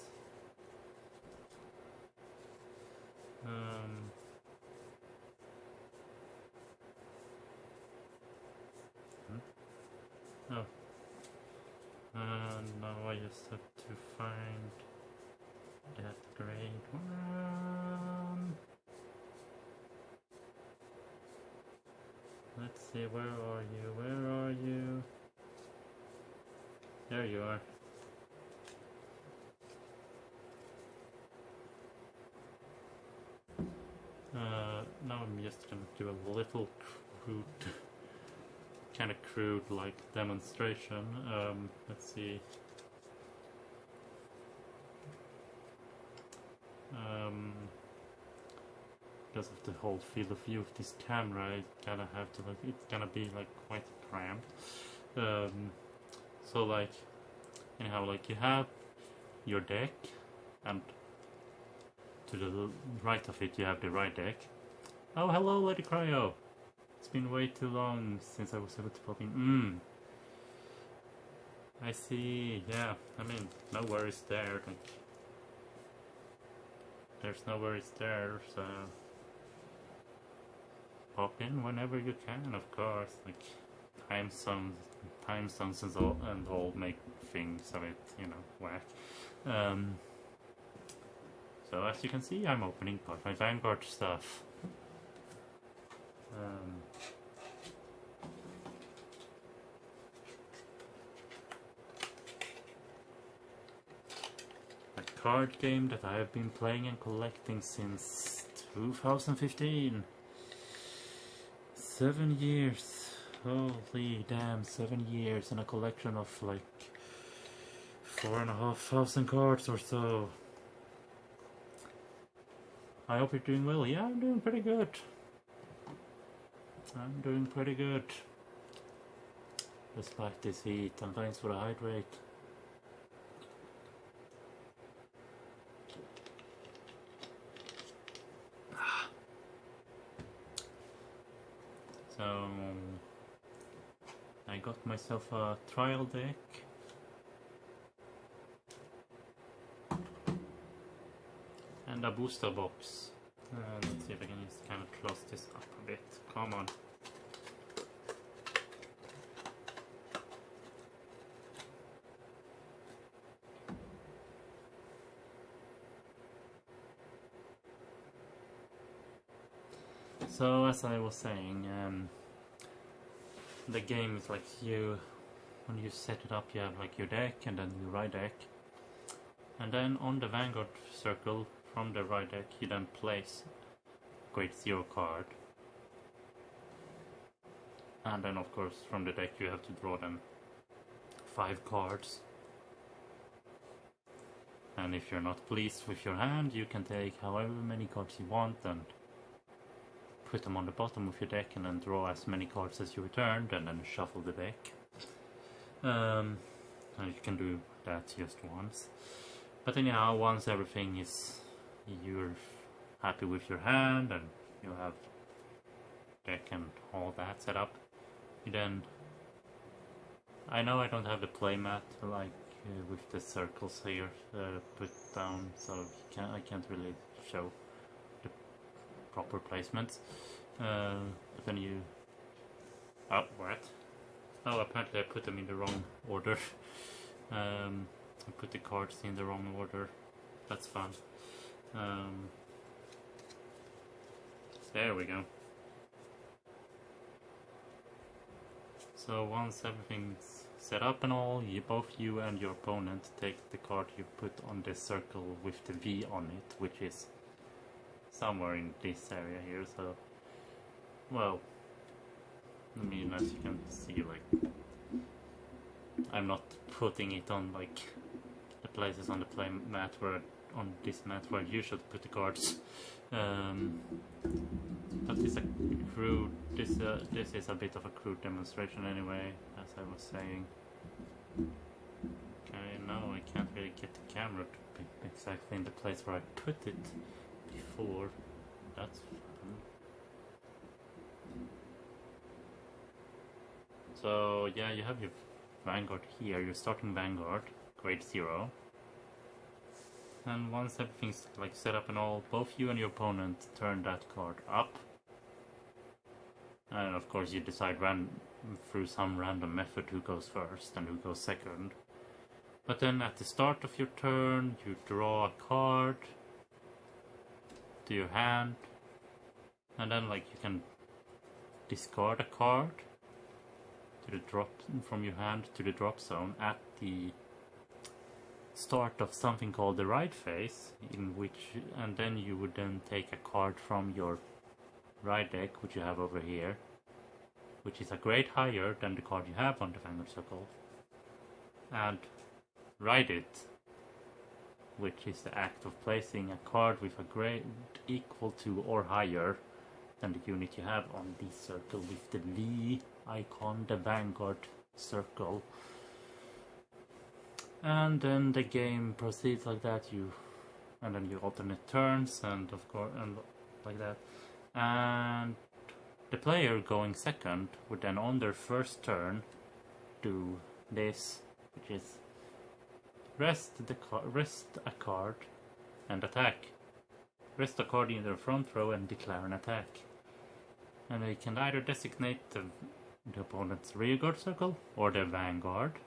Oh. Now I just have to find that grade one. Let's see, where are you? Where are you? There you are. Now I'm just gonna do a little crude, kind of crude like demonstration. Let's see. Because of the whole field of view of this camera, it's gonna have to it's gonna be like quite cramped. So like, anyhow, like you have your deck, and to the right of it you have the right deck. Oh, hello, Lady Cryo. It's been way too long since I was able to pop in. I see. Yeah, I mean, no worries there. Like, there's no worries there. So pop in whenever you can, of course. Like time zones and all make things a bit, you know, whack. So as you can see, I'm opening part my Vanguard stuff. A card game that I have been playing and collecting since 2015. 7 years. Holy damn, 7 years, and a collection of like 4,500 cards or so. I hope you're doing well. Yeah, I'm doing pretty good. I'm doing pretty good. Despite this heat, and thanks for the hydrate. So I got myself a trial deck. And a booster box. Let's see if I can just kind of close this up a bit. Come on. So as I was saying, the game is like when you set it up, you have like your deck and then your right deck, and then on the Vanguard circle from the right deck you then place grade 0 card, and then of course from the deck you have to draw them 5 cards, and if you're not pleased with your hand you can take however many cards you want and put them on the bottom of your deck and then draw as many cards as you returned and then shuffle the deck. And you can do that just once. But anyhow, once everything is, you're happy with your hand and you have deck and all that set up, you then, I know I don't have the playmat like with the circles here put down, so I can't really show proper placements, but then you, oh, what? Oh, apparently I put them in the wrong order. I put the cards in the wrong order. That's fun. There we go. So once everything's set up and all, both you and your opponent take the card you put on the circle with the V on it, which is somewhere in this area here. So, well, I mean, as you can see, like, I'm not putting it on like the places on the play mat where on this mat where you should put the cards. But it's a crude. This is a bit of a crude demonstration anyway, as I was saying. Okay, now I can't really get the camera to be exactly in the place where I put it before. That's fun. So yeah, you have your Vanguard here. You're starting Vanguard, grade 0. And once everything's like set up and all, both you and your opponent turn that card up. And of course you decide through some random method who goes first and who goes second. But then at the start of your turn, you draw a card to your hand. And then like you can discard a card to the drop from your hand to the drop zone at the start of something called the ride phase, and then you would then take a card from your ride deck, which you have over here, which is a grade higher than the card you have on the Vanguard circle, and ride it, which is the act of placing a card with a grade equal to or higher than the unit you have on the circle with the V icon, the Vanguard circle. And then the game proceeds like that. And then you alternate turns, and of course, and like that. And the player going second would then, on their first turn, do this, which is rest a card and attack. Rest a card in their front row and declare an attack. And they can either designate the opponent's rearguard circle or the Vanguard.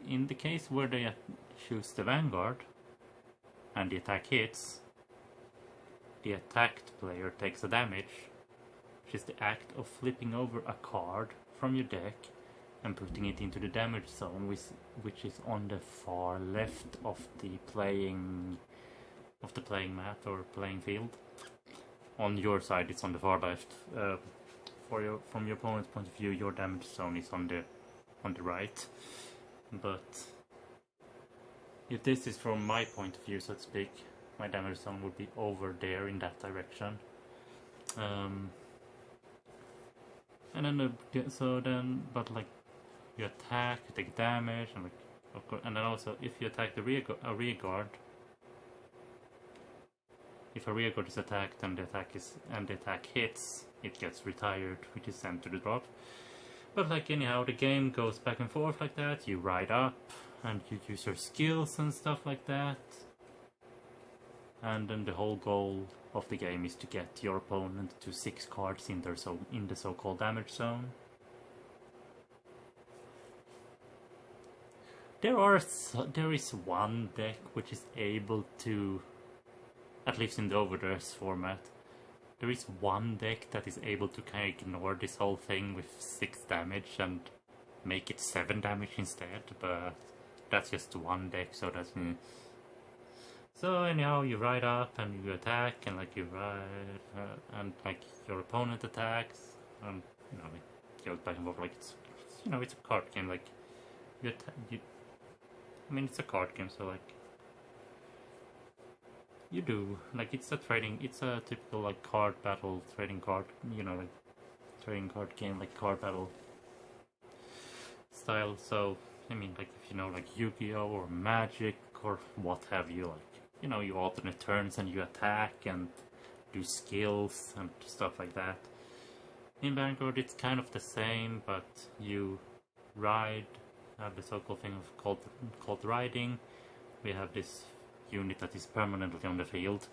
In the case where they choose the Vanguard and the attack hits, the attacked player takes a damage, which is the act of flipping over a card from your deck and putting it into the damage zone, which is on the far left of the playing mat or playing field. On your side, it's on the far left. From your opponent's point of view, your damage zone is on the right. But if this is from my point of view, so to speak, my damage zone would be over there in that direction. And then, but like you attack, you take damage, and like of course, and then also if you attack a rear guard, if a rear guard is attacked and the attack hits, it gets retired, which is sent to the drop. But like anyhow, the game goes back and forth like that. You ride up and you use your skills and stuff like that. And then the whole goal of the game is to get your opponent to 6 cards in the so-called damage zone. There is one deck which is able to, at least in the Overdress format, there is one deck that is able to kind of ignore this whole thing with 6 damage and make it 7 damage instead, but that's just one deck, so that's me. So anyhow, you ride up and you attack, and like you ride, and like your opponent attacks, and you know, it goes back and forth like it's it's a card game. Like I mean, it's a card game, so like you do like it's a typical like card battle trading card, like trading card game, like card battle style. So I mean, like if like Yu-Gi-Oh or Magic or what have you, like you alternate turns and you attack and do skills and stuff like that. In Vanguard it's kind of the same, but you ride, have the so-called thing called riding. We have this unit that is permanently on the field,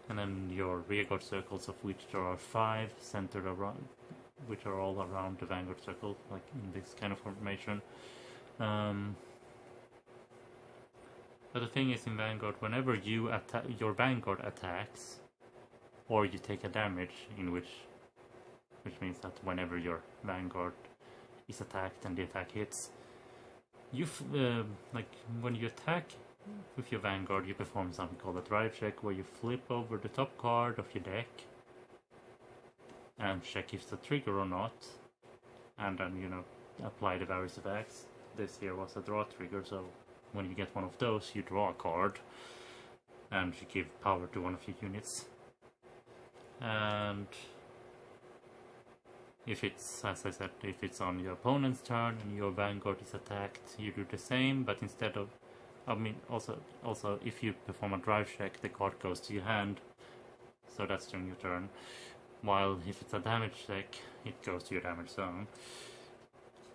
and then your rearguard circles, of which there are 5 centered around which are all around the Vanguard circle, like in this kind of formation. But the thing is, in Vanguard, whenever you your Vanguard attacks, or you take a damage, which means that whenever your Vanguard is attacked and the attack hits, you like when you attack with your Vanguard, you perform something called a drive check, where you flip over the top card of your deck and check if it's a trigger or not, and then, you know, apply the various effects. This here was a draw trigger, so when you get one of those, you draw a card and you give power to one of your units. And if it's, as I said, if it's on your opponent's turn and your Vanguard is attacked, you do the same, but instead of, I mean, also if you perform a drive check, the card goes to your hand, so that's during your turn. While if it's a damage check, it goes to your damage zone.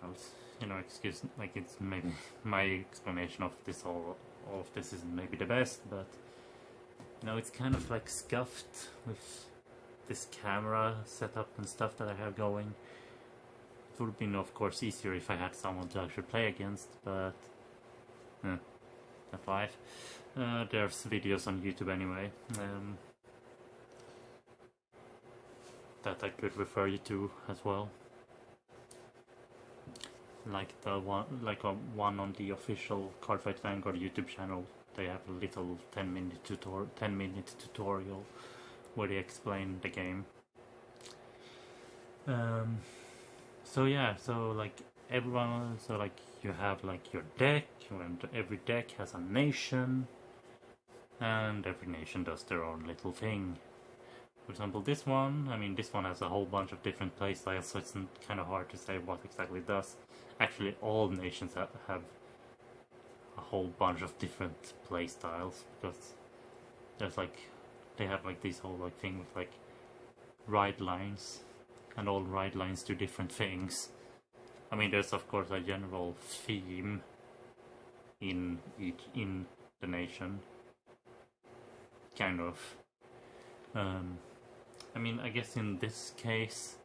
So it's, you know, excuse, like, it's maybe my explanation of this all of this isn't maybe the best, but you know, it's kind of like scuffed with this camera setup and stuff that I have going. It would have been, of course, easier if I had someone to actually play against, but that's life. There's videos on YouTube anyway that I could refer you to as well. Like the one on the official Cardfight Vanguard YouTube channel. They have a little 10-minute tutorial where they explain the game. So yeah, so like everyone, so like you have like your deck, and every deck has a nation, and every nation does their own little thing. For example, this one, I mean, this one has a whole bunch of different playstyles, so it's kind of hard to say what exactly it does. Actually, all nations have a whole bunch of different playstyles, because there's like, they have like this whole like thing with like ride lines, and all ride lines do different things. I mean, there's of course a general theme in the nation, kind of. I mean, I guess in this case,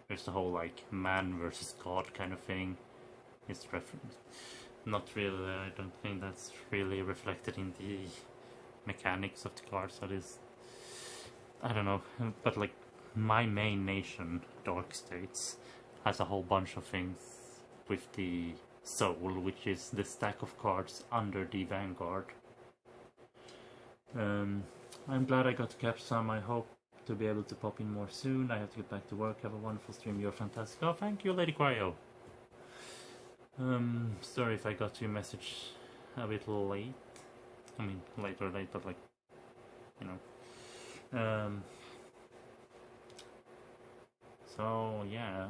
there's the whole like man versus god kind of thing. It's not really, I don't think that's really reflected in the mechanics of the cards. That is, I don't know, but like my main nation, Dark States, has a whole bunch of things with the soul, which is the stack of cards under the Vanguard. I'm glad I got to capture some. I hope to be able to pop in more soon. I have to get back to work. Have a wonderful stream. You're fantastic. Oh, thank you, Lady Cryo. Sorry if I got your message a bit late. I mean, late, but like, you know. So yeah.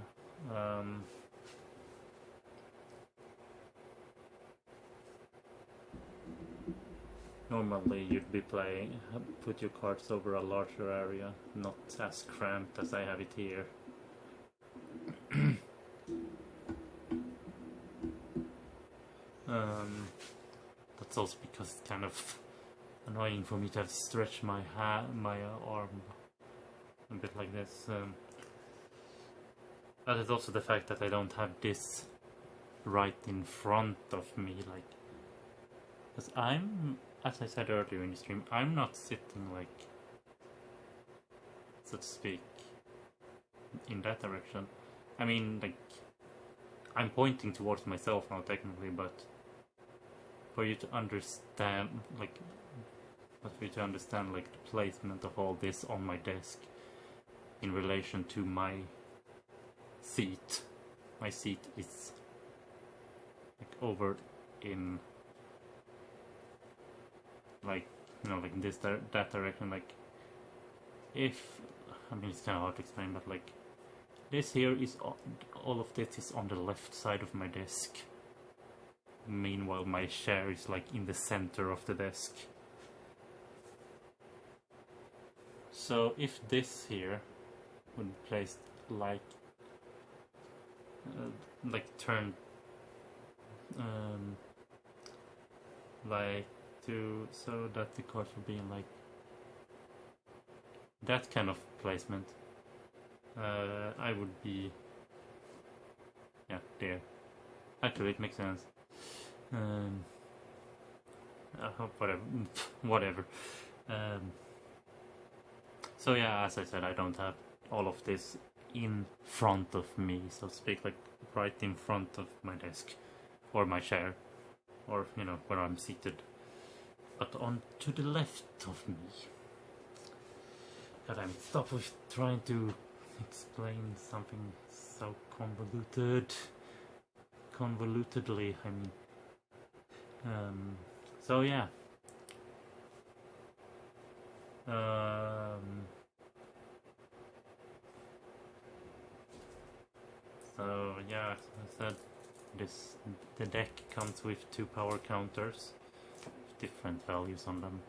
Normally you'd be playing, put your cards over a larger area, not as cramped as I have it here. That's also because it's kind of annoying for me to have to stretch my arm a bit like this. But it's also the fact that I don't have this right in front of me, like, because I'm, as I said earlier in the stream, I'm not sitting like, so to speak, in that direction. I mean, like, I'm pointing towards myself now technically, but for you to understand, like, the placement of all this on my desk in relation to my seat. My seat is like over in, like, you know, like in this that direction. Like, if, I mean, it's kind of hard to explain, but like this here is all of this is on the left side of my desk. Meanwhile, my chair is like in the center of the desk. So if this here would be placed like turned like to, so that the cards would be in like that kind of placement, I would be... Yeah, there. Actually, it makes sense. Whatever. Whatever. So yeah, as I said, I don't have all of this in front of me, so to speak, like right in front of my desk or my chair, or you know, where I'm seated, but on to the left of me. God, I'm stop with trying to explain something so convolutedly, I mean. So yeah. So yeah, as I said, the deck comes with 2 power counters, with different values on them,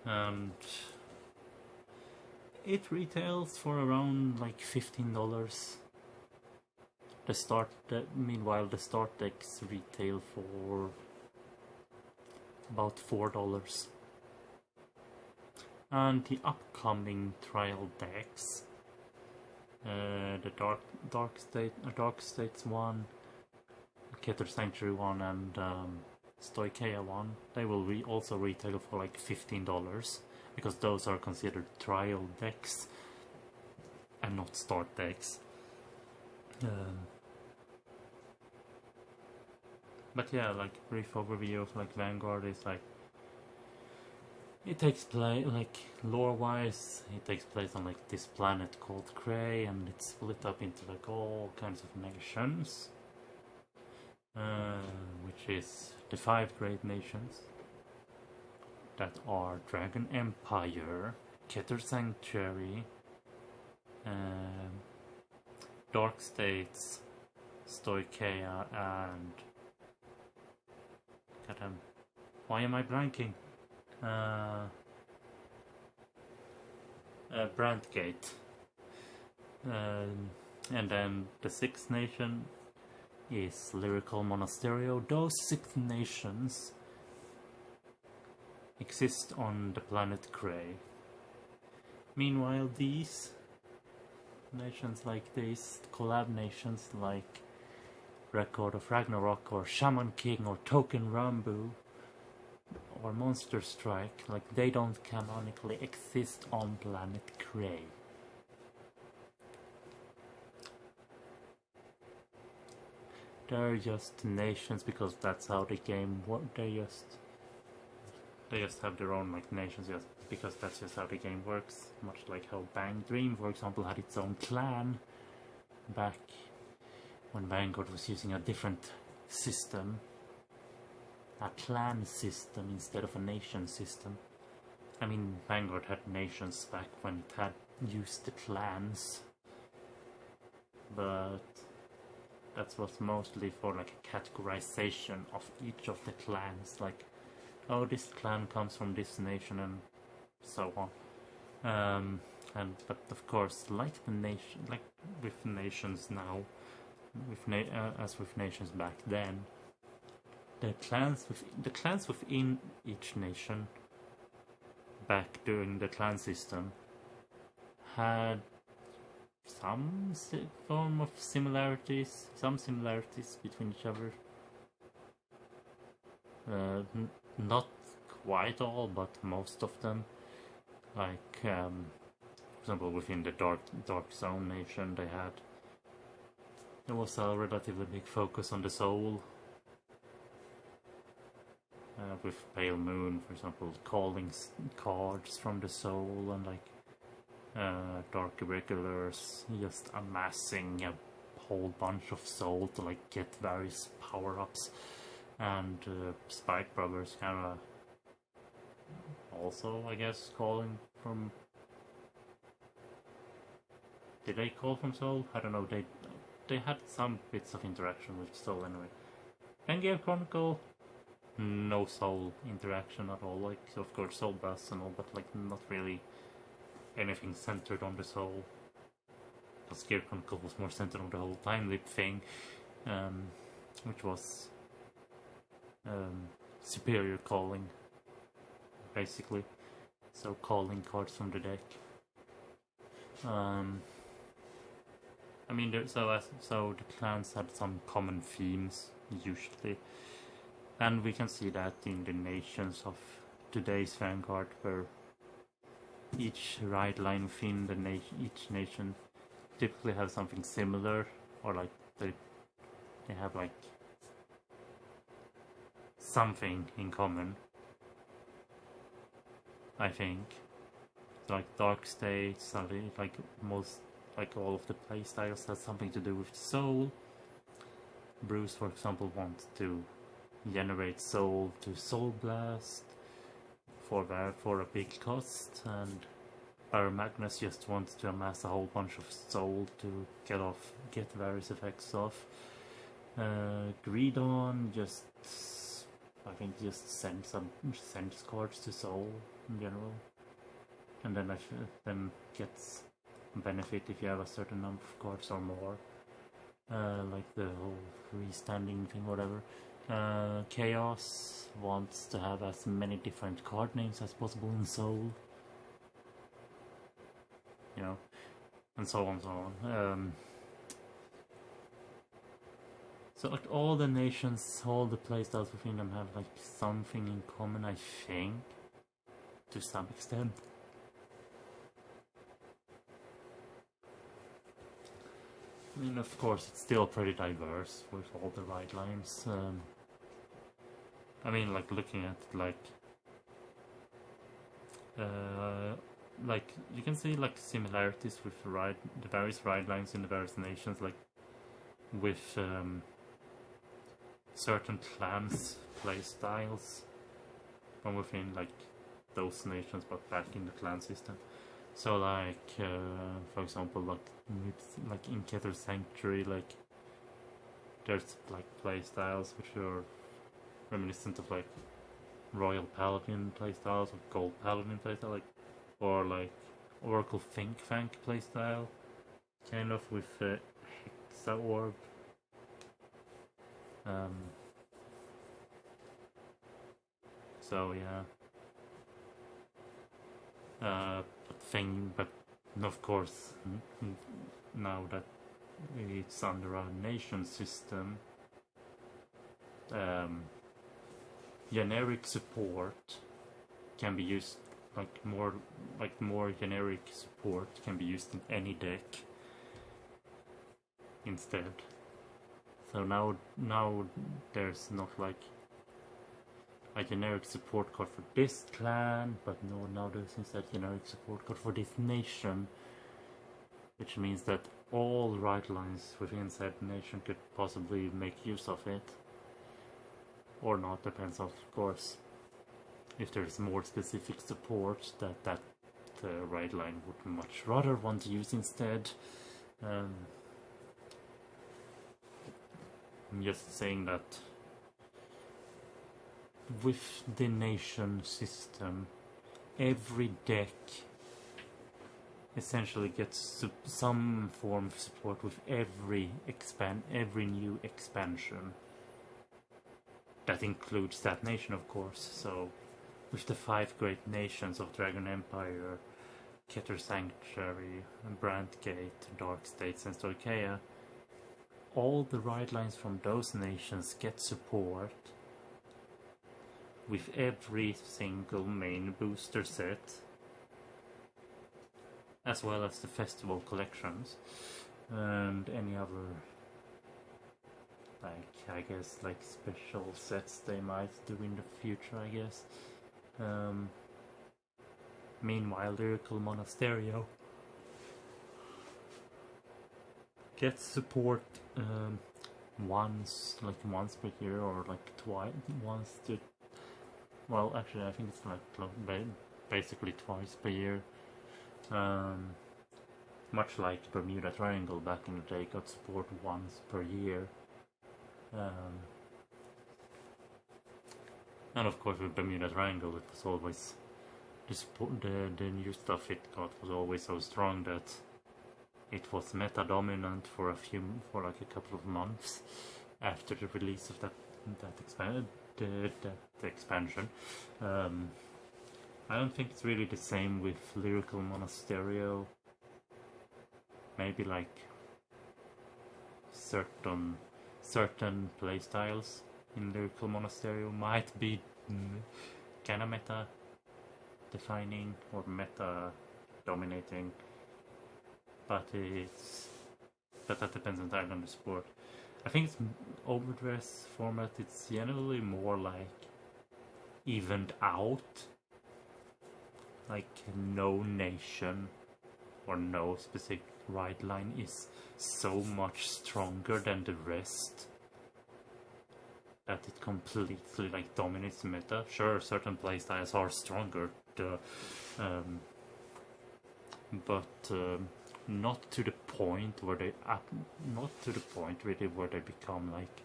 and it retails for around like $15. Meanwhile, the start decks retail for about $4. And the upcoming trial decks, the Dark States one, Keter Sanctuary one, and Stoicheia one, they will also retail for like $15, because those are considered trial decks and not start decks. But yeah, like brief overview of like Vanguard is like, it takes place, like lore-wise, it takes place on like this planet called Cray, and it's split up into like all kinds of nations, which is the 5 great nations that are Dragon Empire, Keter Sanctuary, Dark States, Stoicheia, and goddamn, why am I blanking? Brandgate, and then the 6th nation is Lyrical Monasterio. Those 6 nations exist on the planet Cray. Meanwhile, these nations like these, collab nations like Record of Ragnarok or Shaman King or Token Rambu or Monster Strike, like they don't canonically exist on planet Cray. They're just nations because that's how the game works. They just have their own like nations just because that's just how the game works. Much like how Bang Dream, for example, had its own clan back when Vanguard was using a different system. A clan system instead of a nation system. I mean, Vanguard had nations back when it had used the clans, but that was mostly for like a categorization of each of the clans, like, oh, this clan comes from this nation and so on. But of course, like the nation, like with nations now, as with nations back then, the clans within each nation back during the clan system had some form of similarities, between each other. Not quite all, but most of them. Like, for example, within the Dark Zone nation, there was a relatively big focus on the soul. With Pale Moon, for example, calling cards from the soul, and like Dark Irregulars just amassing a whole bunch of soul to like get various power-ups, and Spike Brothers kind of also, I guess, calling from... Did they call from soul? I don't know, they had some bits of interaction with soul anyway. Vanguard Chronicle, no soul interaction at all, like of course soul bass and all, but like not really anything centered on the soul. Because Gear Chronicle was more centered on the whole time leap thing, which was superior calling, basically. So calling cards from the deck. I mean, so the clans had some common themes usually, and we can see that in the nations of today's Vanguard, where each ride line within the each nation typically have something similar, or like they have like something in common. I think, like Dark States, like most, like all of the playstyles has something to do with soul. Bruce, for example, wants to generate soul to Soul Blast for a big cost, and Magnus just wants to amass a whole bunch of soul to get various effects off. Greedon just, I think, just sends cards to soul in general, and then gets benefit if you have a certain number of cards or more, like the whole restanding thing, whatever. Chaos wants to have as many different card names as possible in soul, you know, and so on and so on. So like all the nations, all the playstyles within them have like something in common, I think, to some extent. I mean, of course, it's still pretty diverse with all the ride lines. I mean, like looking at like you can see like similarities with the various ride lines in the various nations, like with certain clans play styles from within like those nations, but back in the clan system. So like for example, like in Keter Sanctuary, like there's like play styles which are reminiscent of like Royal Paladin playstyles or Gold Paladin playstyle, like, or like Oracle Think Fank playstyle, kind of with Hexa Orb. So yeah, but of course now that it's under a nation system, generic support can be used, more generic support can be used in any deck instead. So now there's not like a generic support card for this clan, but now there's instead generic support card for this nation, which means that all right lines within said nation could possibly make use of it. Or not, depends of course. If there's more specific support that right line would much rather want to use instead. I'm just saying that with the nation system, every deck essentially gets some form of support with every new expansion. That includes that nation, of course. So with the 5 great nations of Dragon Empire, Keter Sanctuary, Brandgate, Dark States, and Stoicheia, all the ride lines from those nations get support with every single main booster set, as well as the festival collections and any other, like, I guess, like special sets they might do in the future, I guess. Meanwhile, Lyrical Monasterio gets support once per year, or like well, actually I think it's like basically twice per year. Much like Bermuda Triangle back in the day got support once per year. And of course with Bermuda Triangle it was always the new stuff it got was always so strong that it was meta dominant for like a couple of months after the release of the expansion. I don't think it's really the same with Lyrical Monasterio. Maybe like certain playstyles in Lyrical Monastery might be kind of meta defining or meta dominating, but that depends entirely on the sport. I think it's overdress format. It's generally more like evened out, like no nation or no specific ride line is so much stronger than the rest that it completely like dominates the meta. Sure, certain playstyles are stronger, but not to the point where they become like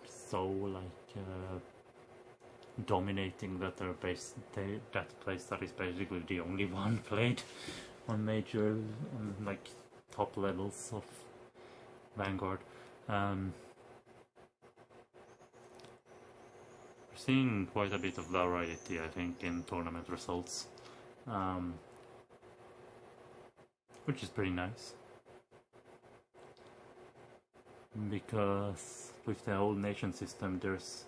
so like dominating that that playstyle is basically the only one played on major like top levels of Vanguard. We're seeing quite a bit of variety, I think, in tournament results, which is pretty nice, because with the whole nation system there's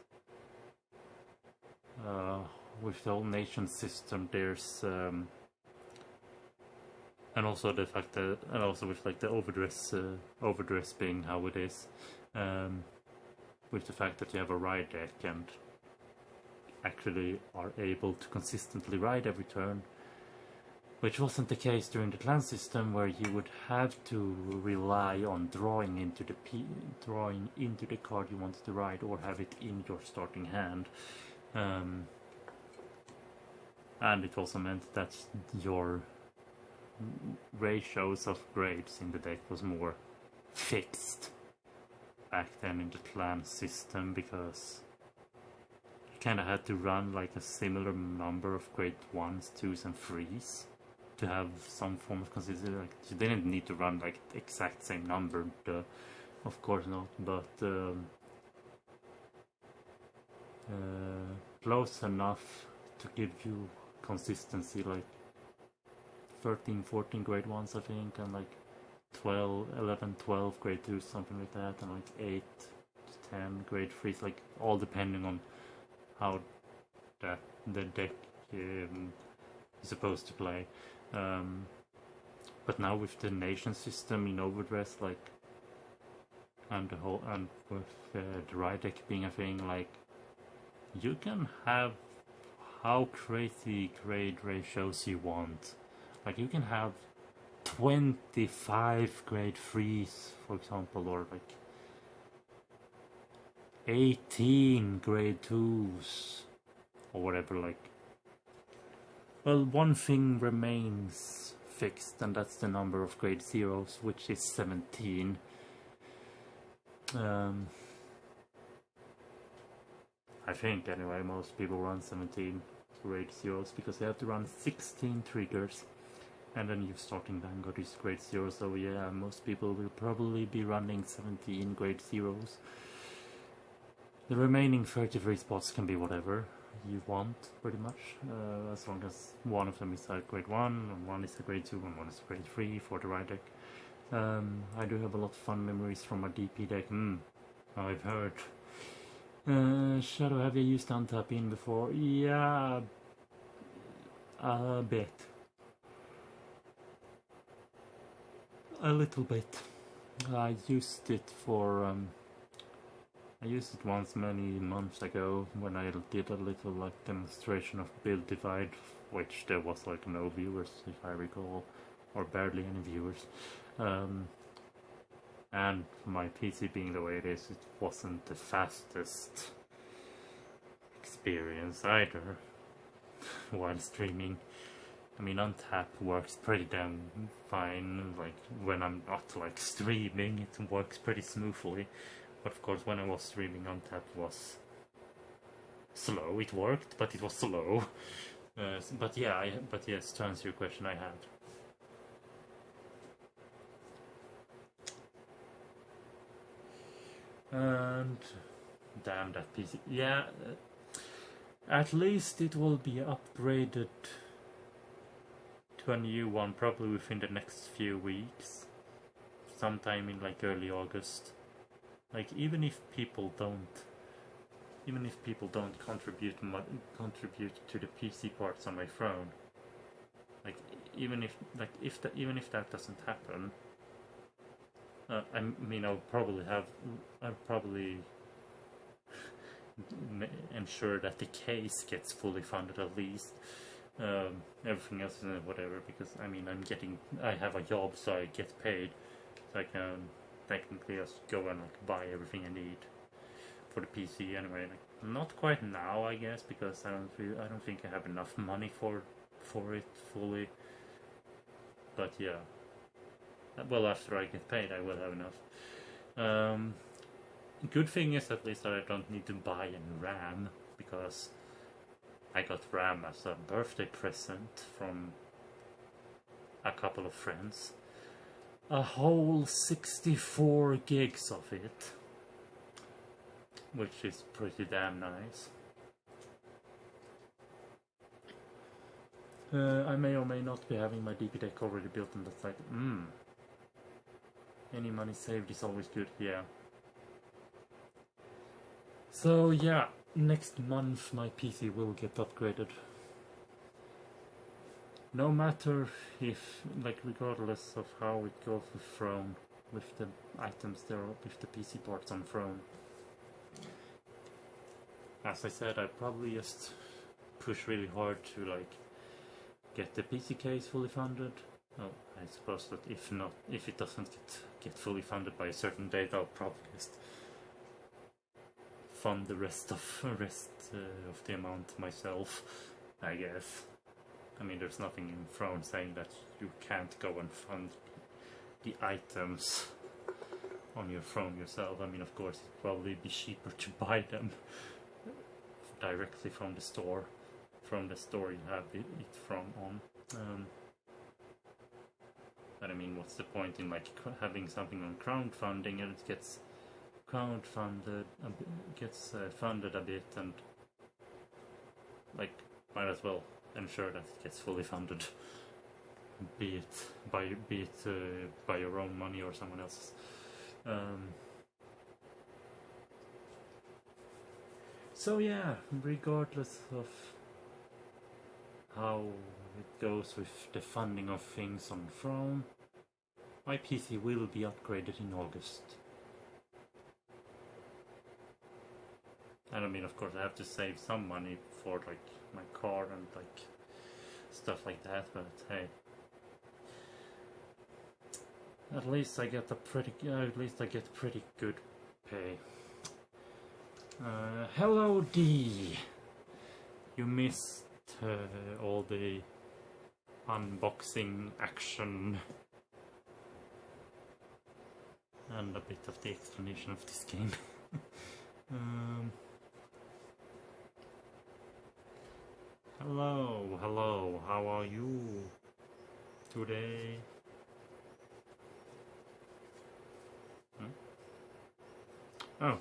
and also the fact that, and also with like the overdress being how it is, with the fact that you have a ride deck and actually are able to consistently ride every turn, which wasn't the case during the clan system, where you would have to rely on drawing into the card you wanted to ride, or have it in your starting hand. And it also meant that your ratios of grades in the deck was more fixed back then in the clan system, because you kind of had to run like a similar number of grade 1s, 2s and 3s to have some form of consistency. Like, you didn't need to run like the exact same number, of course not, but close enough to give you consistency, like 13, 14 grade 1s I think, and like 11, 12 grade 2s, something like that, and like 8 to 10 grade 3s, like all depending on how the deck is supposed to play. But now with the nation system in overdress, like, and with the ride deck being a thing, like, you can have how crazy grade ratios you want. Like, you can have 25 grade 3s, for example, or like 18 grade 2s, or whatever. Like, well, one thing remains fixed, and that's the number of grade 0s, which is 17. I think, anyway, most people run 17 grade 0s, because you have to run 16 triggers, and then your starting Vanguard is grade 0, so yeah, most people will probably be running 17 grade 0s. The remaining 33 spots can be whatever you want, pretty much, as long as one of them is a grade 1, and one is a grade 2, and one is a grade 3 for the ride deck. I do have a lot of fun memories from my DP deck. I've heard. Shadow, have you used untap in before? Yeah, a bit. A little bit. I used it for I used it once many months ago when I did a little like demonstration of build divide, which there was like no viewers, if I recall, or barely any viewers. And my PC being the way it is, it wasn't the fastest experience either while streaming. I mean, untap works pretty damn fine, like when I'm not like streaming, it works pretty smoothly. But of course, when I was streaming, untap was slow. It worked, but it was slow. But yes, to answer your question, I have. And damn that PC. Yeah, at least it will be upgraded to a new one probably within the next few weeks. sometime in like early August. Like even if people don't contribute to the PC parts on my phone, like even if that doesn't happen, I mean I'll probably ensure that the case gets fully funded at least. Everything else is whatever, because I mean I have a job, so I get paid, so I can technically just go and like buy everything I need for the PC anyway. Like, not quite now, I guess, because I don't think I have enough money for it fully. But yeah, well, after I get paid, I will have enough. Good thing is at least that I don't need to buy any RAM, because I got RAM as a birthday present from a couple of friends. A whole 64 gigs of it, which is pretty damn nice. I may or may not be having my DP deck already built, and that's like, any money saved is always good, yeah. So yeah, next month my PC will get upgraded. No matter if, like, regardless of how it goes with Throne, with the items there, with the PC parts on Throne. As I said, I probably just push really hard to like get the PC case fully funded. Well, I suppose that if it doesn't get fully funded by a certain date, I'll probably just fund the rest of the amount myself, I guess. I mean, there's nothing in Throne saying that you can't go and fund the items on your Throne yourself. I mean, of course, it'd probably be cheaper to buy them directly from the store you have it from on. But I mean, what's the point in like having something on crowdfunding and it gets funded a bit, and like might as well ensure that it gets fully funded, be it by your own money or someone else's. So yeah, regardless of how it goes with the funding of things on Throne, my PC will be upgraded in August. And I mean, of course, I have to save some money for like my car and like stuff like that, but hey, at least I get pretty good pay. Hello D. You missed all the unboxing action and a bit of the explanation of this game. Hello, how are you today? Oh.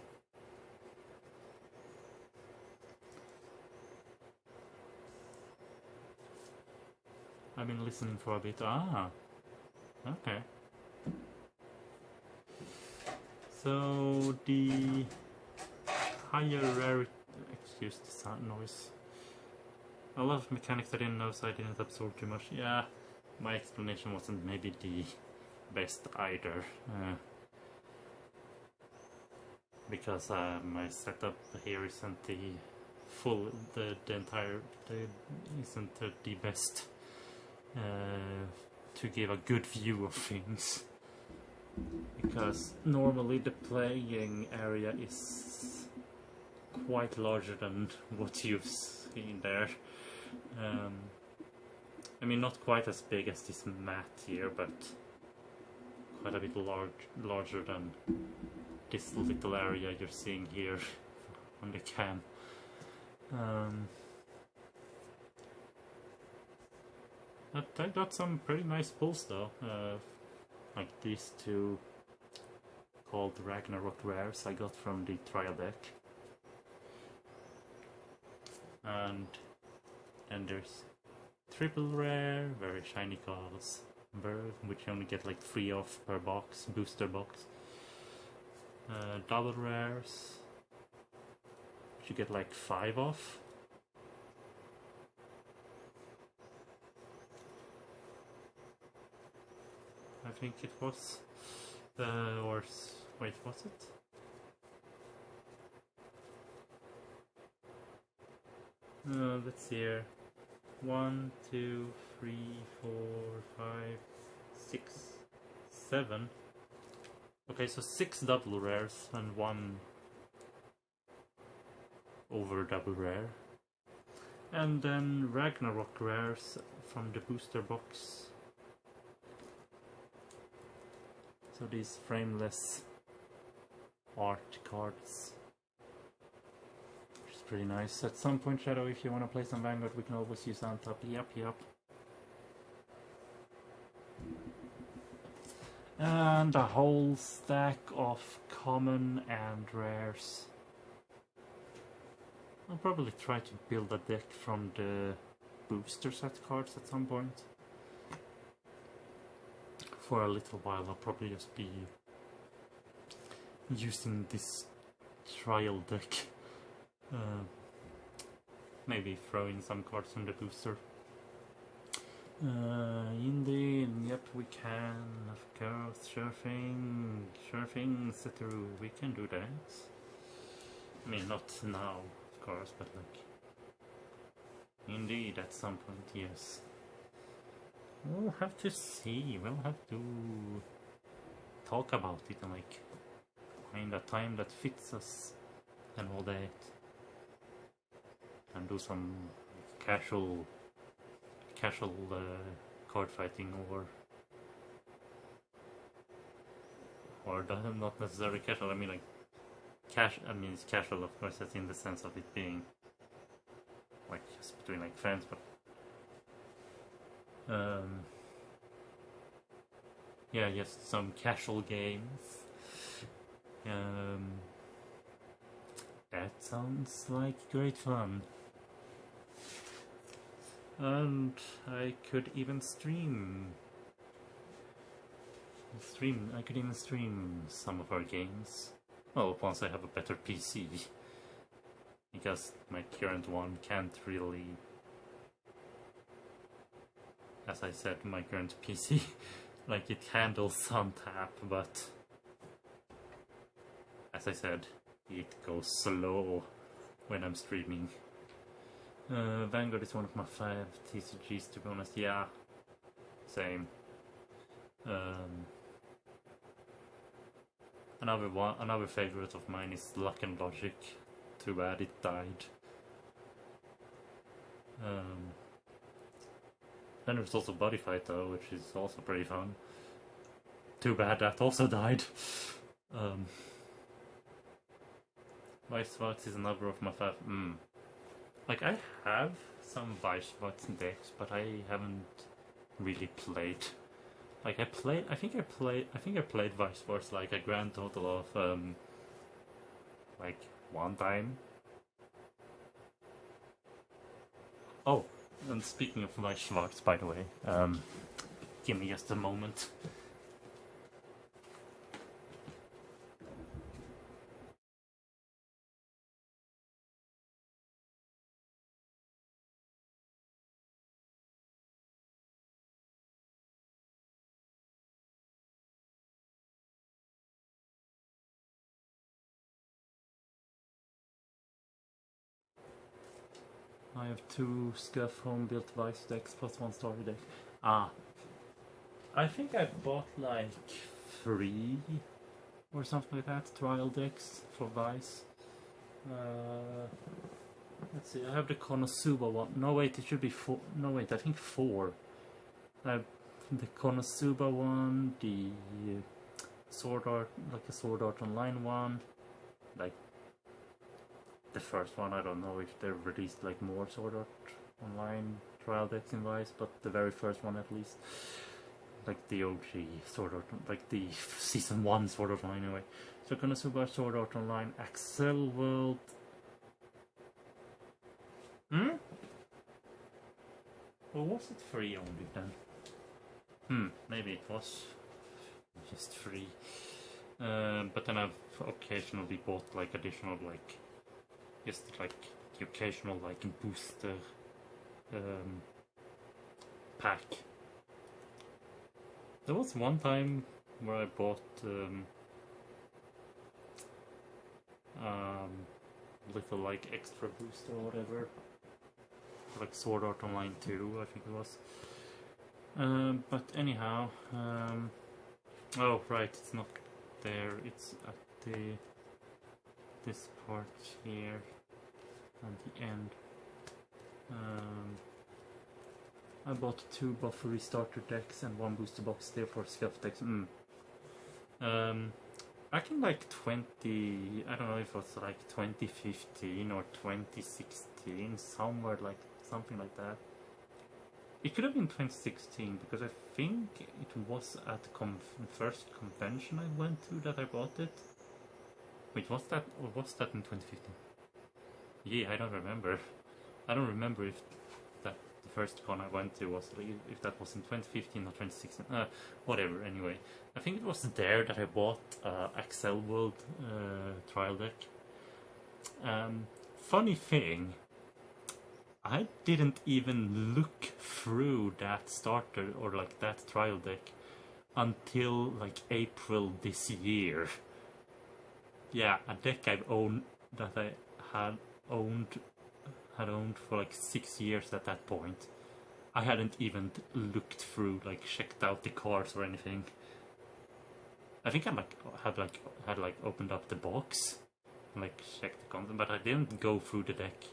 I've been listening for a bit. Ah, okay. So the higher rarity, excuse the sound noise. A lot of mechanics I didn't know, so I didn't absorb too much. Yeah, my explanation wasn't maybe the best either, because my setup here isn't the full, isn't the best to give a good view of things. Because normally the playing area is quite larger than what you've seen there. I mean, not quite as big as this mat here, but quite a bit larger than this little area you're seeing here on the cam. I got some pretty nice pulls though, like these two called Ragnarok rares I got from the trial deck. And there's triple rare, very shiny cards, which you only get like 3 off per box, booster box. Double rares, which you get like 5 off. I think it was, or wait, was it? Let's see here. 1, 2, 3, 4, 5, 6, 7. Okay, so 6 double rares and 1 over double rare. And then Ragnarok rares from the booster box. So these frameless art cards, which is pretty nice. At some point, Shadow, if you want to play some Vanguard, we can always use on top. Yep. And a whole stack of common and rares. I'll probably try to build a deck from the booster set cards at some point. For a little while I'll probably just be using this trial deck. Maybe throw in some cards from the booster. Indeed, yep, we can, of course. Sure thing, Setteru, we can do that. I mean, not now, of course, but like, indeed, at some point, yes. We'll have to see, we'll have to talk about it and like find a time that fits us and all that. And do some casual card fighting or not necessarily casual, I mean like I mean it's casual of course, that's in the sense of it being like just between like friends, but yeah, just some casual games. That sounds like great fun. And I could even stream. I could even stream some of our games. Well, once I have a better PC. Because my current one can't really... As I said, my current PC, like it handles some tap, but... As I said, it goes slow when I'm streaming. Vanguard is one of my 5 TCGs, to be honest. Yeah, same. Another favorite of mine is Luck and Logic. Too bad it died. Then there's also Body Fight though, which is also pretty fun. Too bad that also died. Vice Vox is another of my 5. Like I have some Vice Vox decks, but I haven't really played. Like I think I played Vice Vox like a grand total of like 1 time. Oh, and speaking of Vice Vox, by the way, give me just a moment. I have 2 Scuff home-built Vice decks plus 1 story deck. I think I bought like 3 or something like that trial decks for Vice. Let's see, I have the Konosuba one. No wait, it should be 4. No wait, I think 4. I have the Konosuba one, the Sword Art, like a Sword Art Online one, like the first one. I don't know if they've released like more Sword Art Online trial decks in Vice, but the very first one at least. Like the OG Sword Art, like the Season 1 Sword Art Online anyway. So Konosuba, Sword Art Online, Axel World. Or was it free only then? Maybe it was just free. But then I've occasionally bought like additional like just like the occasional like booster pack. There was one time where I bought little like extra booster or whatever, like Sword Art Online 2 I think it was. But anyhow, oh right, it's not there, it's at this part here at the end. I bought 2 buffery starter decks and 1 booster box there for scuff decks. Back in like I don't know if it was like 2015 or 2016, somewhere like something like that. It could have been 2016 because I think it was at the first convention I went to that I bought it. Wait, was that in 2015? Yeah, I don't remember. I don't remember if that the first con I went to was if that was in 2015 or 2016. Whatever. Anyway, I think it was there that I bought Excel World trial deck. Funny thing, I didn't even look through that starter or like that trial deck until like April this year. Yeah, a deck I've owned that I had owned for like 6 years at that point. I hadn't even looked through, like checked out the cards or anything. I think I had opened up the box and like checked the content, but I didn't go through the deck.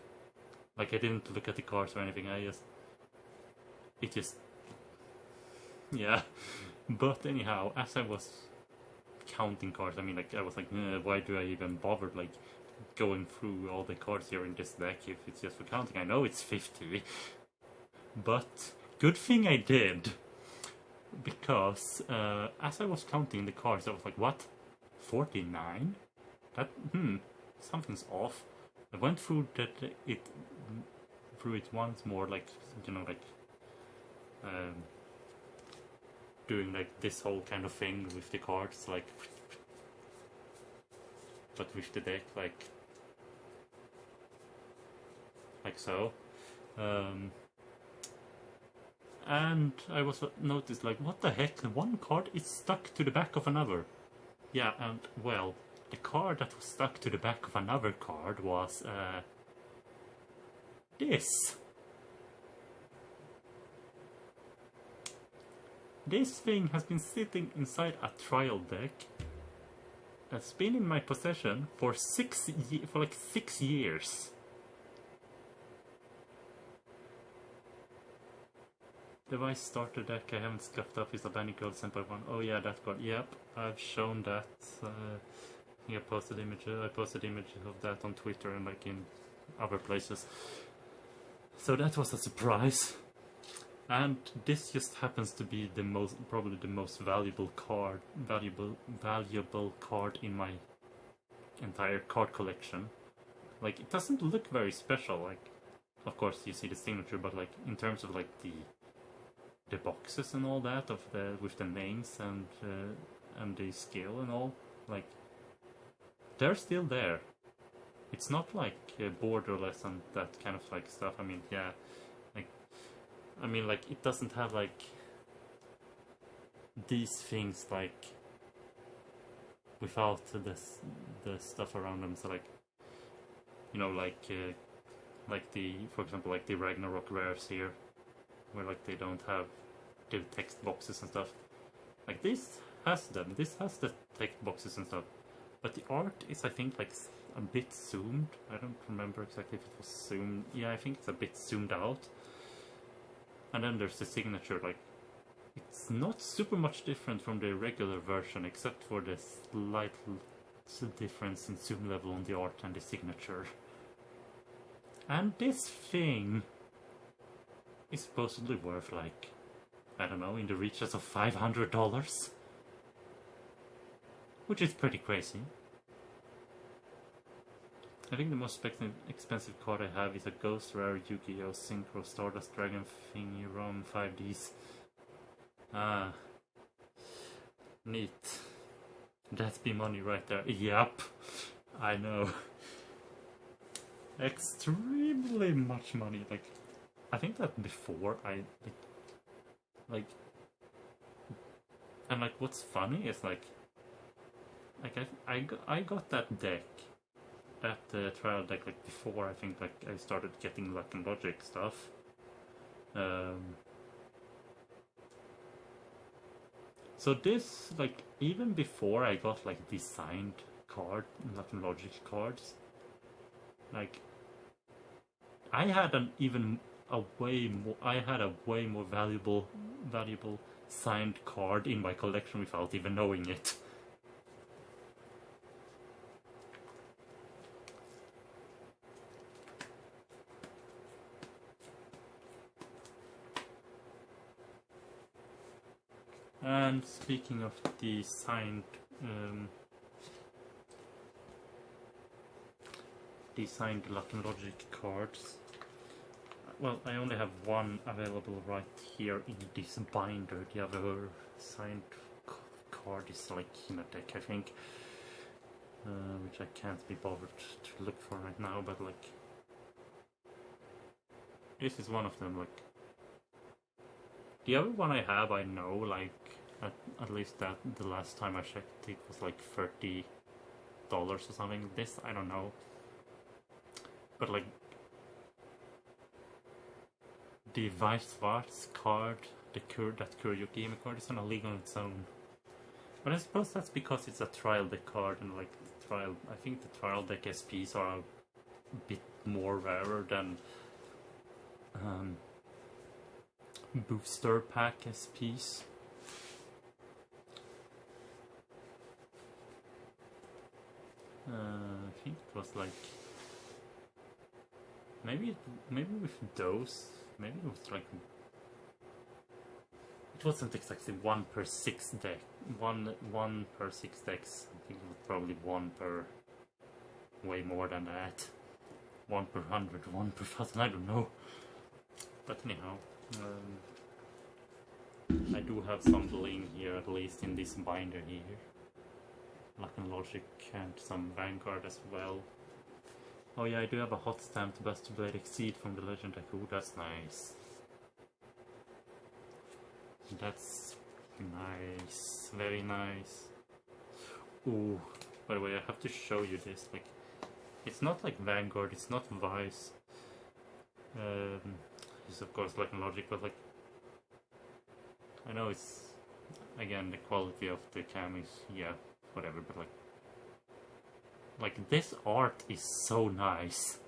Like I didn't look at the cards or anything. Yeah. But anyhow, as I was counting cards, I mean, like I was like, why do I even bother like going through all the cards here in this deck if it's just for counting? I know it's 50, but good thing I did, because as I was counting the cards, I was like, what? 49? That something's off. I went through it once more, like, you know, like doing like this whole kind of thing with the cards, like, but with the deck, like so. And I was noticed, like, what the heck, one card is stuck to the back of another. Yeah, and well, the card that was stuck to the back of another card was this. This thing has been sitting inside a trial deck that's been in my possession for like 6 years. Device starter deck I haven't scuffed up is a Vanguard sent by one. Oh yeah, that card. Yep, I've shown that. I posted images of that on Twitter and like in other places. So that was a surprise. And this just happens to be probably the most valuable card in my entire card collection. Like, it doesn't look very special. Like, of course you see the signature, but like in terms of like the boxes and all that with the names and the scale and all, like, they're still there. It's not like borderless and that kind of like stuff. I mean, yeah, like, I mean, like, it doesn't have like these things like without the stuff around them. So like, you know, like for example, like the Ragnarok rares here, where like they don't have the text boxes and stuff. Like, this has them. This has the text boxes and stuff. But the art is, I think, like a bit zoomed. I don't remember exactly if it was zoomed. Yeah, I think it's a bit zoomed out. And then there's the signature. Like, it's not super much different from the regular version, except for the slight difference in zoom level on the art and the signature. And this thing is supposedly worth, like, I don't know, in the reaches of $500, which is pretty crazy. I think the most expensive card I have is a Ghost Rare Yu-Gi-Oh! Synchro Stardust Dragon Thingy ROM 5Ds. Ah, neat. That's be money right there. Yup, I know. Extremely much money. Like, I think that before like, and like, what's funny is like I got that deck, that trial deck, like before I think like I started getting Luck and Logic stuff. So this, like, even before I got like designed card, Luck and Logic cards, like I had a way more valuable signed card in my collection without even knowing it. And speaking of the signed Luck and Logic cards, well, I only have one available right here in this binder. The other signed card is like in a deck, I think, which I can't be bothered to look for right now, but like this is one of them. Like the other one I have, I know, like at least that the last time I checked it was like $30 or something. This I don't know, but like the Vice card, that Kuryuki card, is on a league on its own. But I suppose that's because it's a trial deck card, and like I think the trial deck SPs are a bit more rarer than booster pack SPs. I think it was like maybe with those, maybe it was like it wasn't exactly 1 per 6 deck. One per 6 decks. I think it was probably 1 per way more than that. 1 per 100, 1 per 1000, I don't know. But anyhow, I do have some bling here, at least in this binder here. Luck and Logic and some Vanguard as well. Oh yeah, I do have a hot stamped Buster Blade Exceed from the Legend deck. Ooh, that's nice. That's nice, very nice. Ooh, by the way, I have to show you this. Like, it's not like Vanguard, it's not Vice. It's of course Luck and Logic, but like, I know it's, again, the quality of the cam is, yeah, whatever, but like this art is so nice.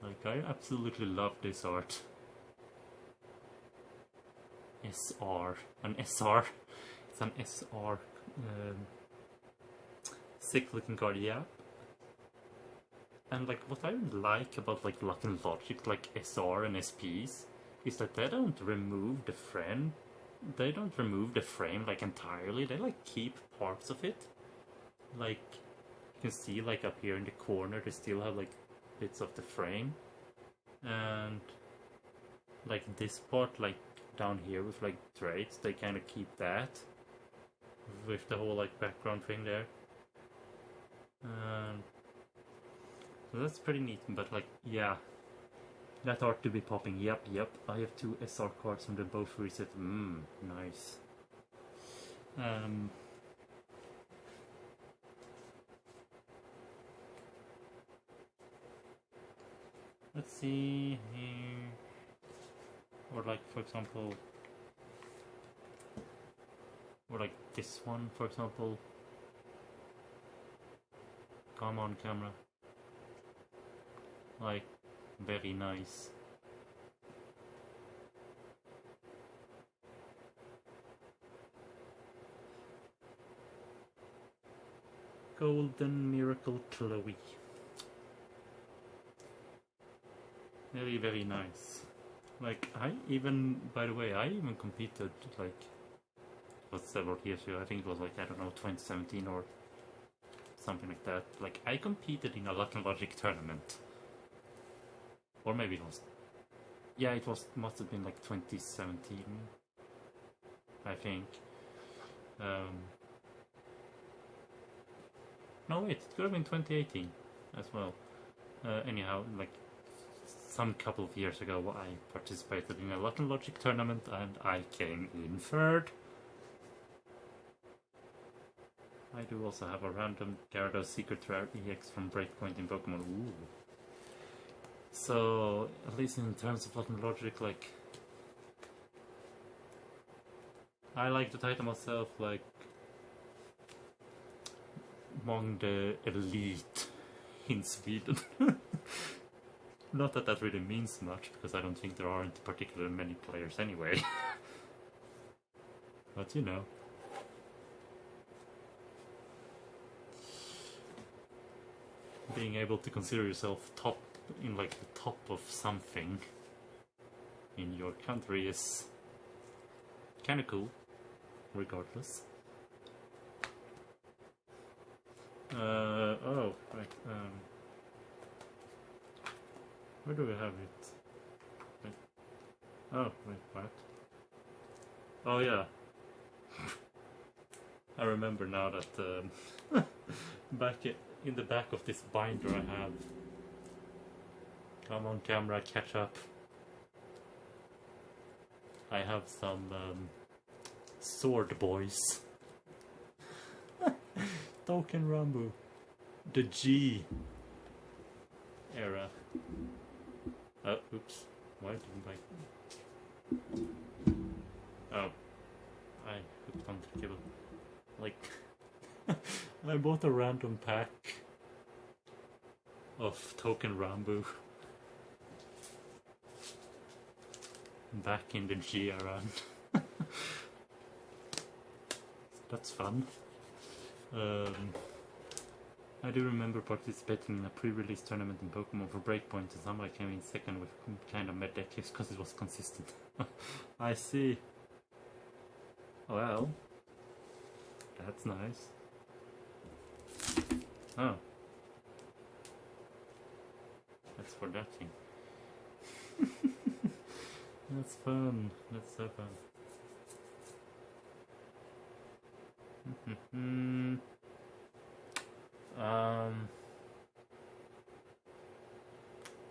Like, I absolutely love this art. SR, an SR, it's an SR, sick looking card, yeah. And like, what I like about like Luck and Logic, like SR and SPs, is that they don't remove the frame. They don't remove the frame like entirely. They like keep parts of it. Like, you can see like up here in the corner, they still have like bits of the frame, and like this part, like down here with like traits, they kind of keep that with the whole like background thing there. So that's pretty neat. But like, yeah, that art to be popping. Yep. I have 2 SR cards from the both reset. Nice. Let's see here. Or like, for example, or like this one, for example. Come on, camera. Like, very nice. Golden Miracle Chloe. Very, very nice. Like, by the way, I even competed, like, it was several years ago. I think it was like, I don't know, 2017 or something like that. Like, I competed in a Luck and Logic tournament. Or maybe it was Yeah, it must have been like 2017, I think. No wait, it could have been 2018 as well. Anyhow, like some couple of years ago, I participated in a Latin Logic tournament and I came in third. I do also have a random Gyarados Secret Rare EX from Breakpoint in Pokemon. Ooh. So, at least in terms of Latin Logic, like, I like to title myself, like, among the elite in Sweden. Not that that really means much, because I don't think there aren't particularly many players anyway. But you know. Being able to consider yourself top, in like the top of something in your country is kinda cool, regardless. Oh, right, where do we have it? Wait. Oh, wait, what? Oh yeah. I remember now that back in the back of this binder I have. Come on camera, catch up. I have some sword boys. Token Rambo. The G era. Oh, oops. Why didn't I... Oh. I hooked on the cable. Like... I bought a random pack of Token Rambo back in the G era. That's fun. I do remember participating in a pre-release tournament in Pokemon for Breakpoint, and somehow I came in second with kind of mid deck because it was consistent. I see. Well, that's nice. Oh. That's for that thing. That's fun. That's so fun.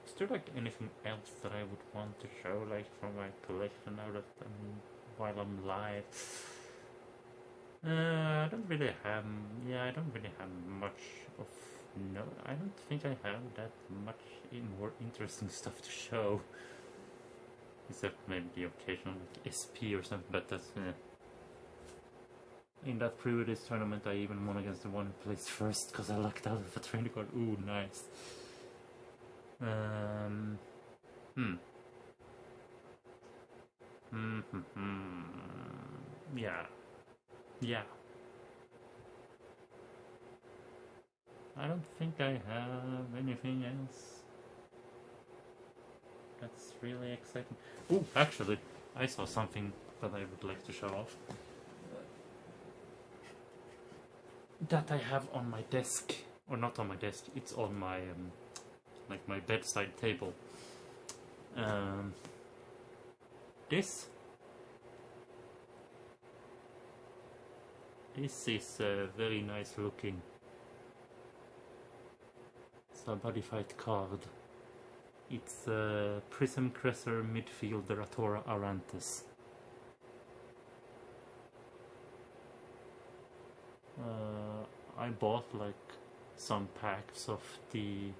Is there like anything else that I would want to show, like from my collection now that while I'm live? I don't really have. Yeah, I don't really have much of. No, I don't think I have that much more interesting stuff to show. Except maybe the occasional like, SP or something, but that's. In that pre-release tournament, I even won against the one who placed first because I lucked out of a trainer card. Ooh, nice. Yeah. Yeah. I don't think I have anything else that's really exciting. Oh, actually, I saw something that I would like to show off. That I have on my desk, or not on my desk, it's on my, like my bedside table. This is very nice looking. It's a body fight card. It's Prism Cresser midfielder Atora Arantes. I bought like some packs of the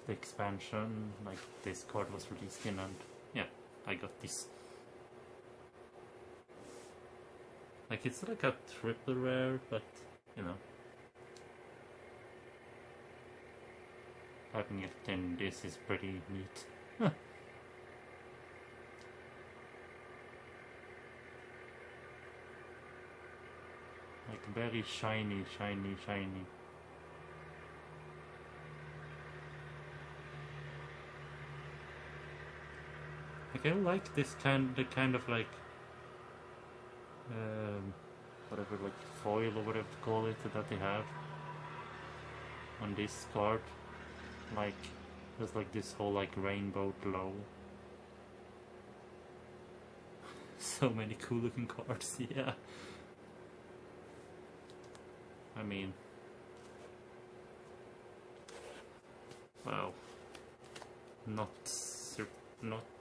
expansion, like this card was released in, and yeah, I got this. Like it's like a triple rare, but you know, having it in this is pretty neat. Huh. Like very shiny. Like I like this kind of like whatever, like foil or whatever to call it that they have on this card. Like There's like this whole like rainbow glow. So many cool looking cards, yeah. I mean, wow. Not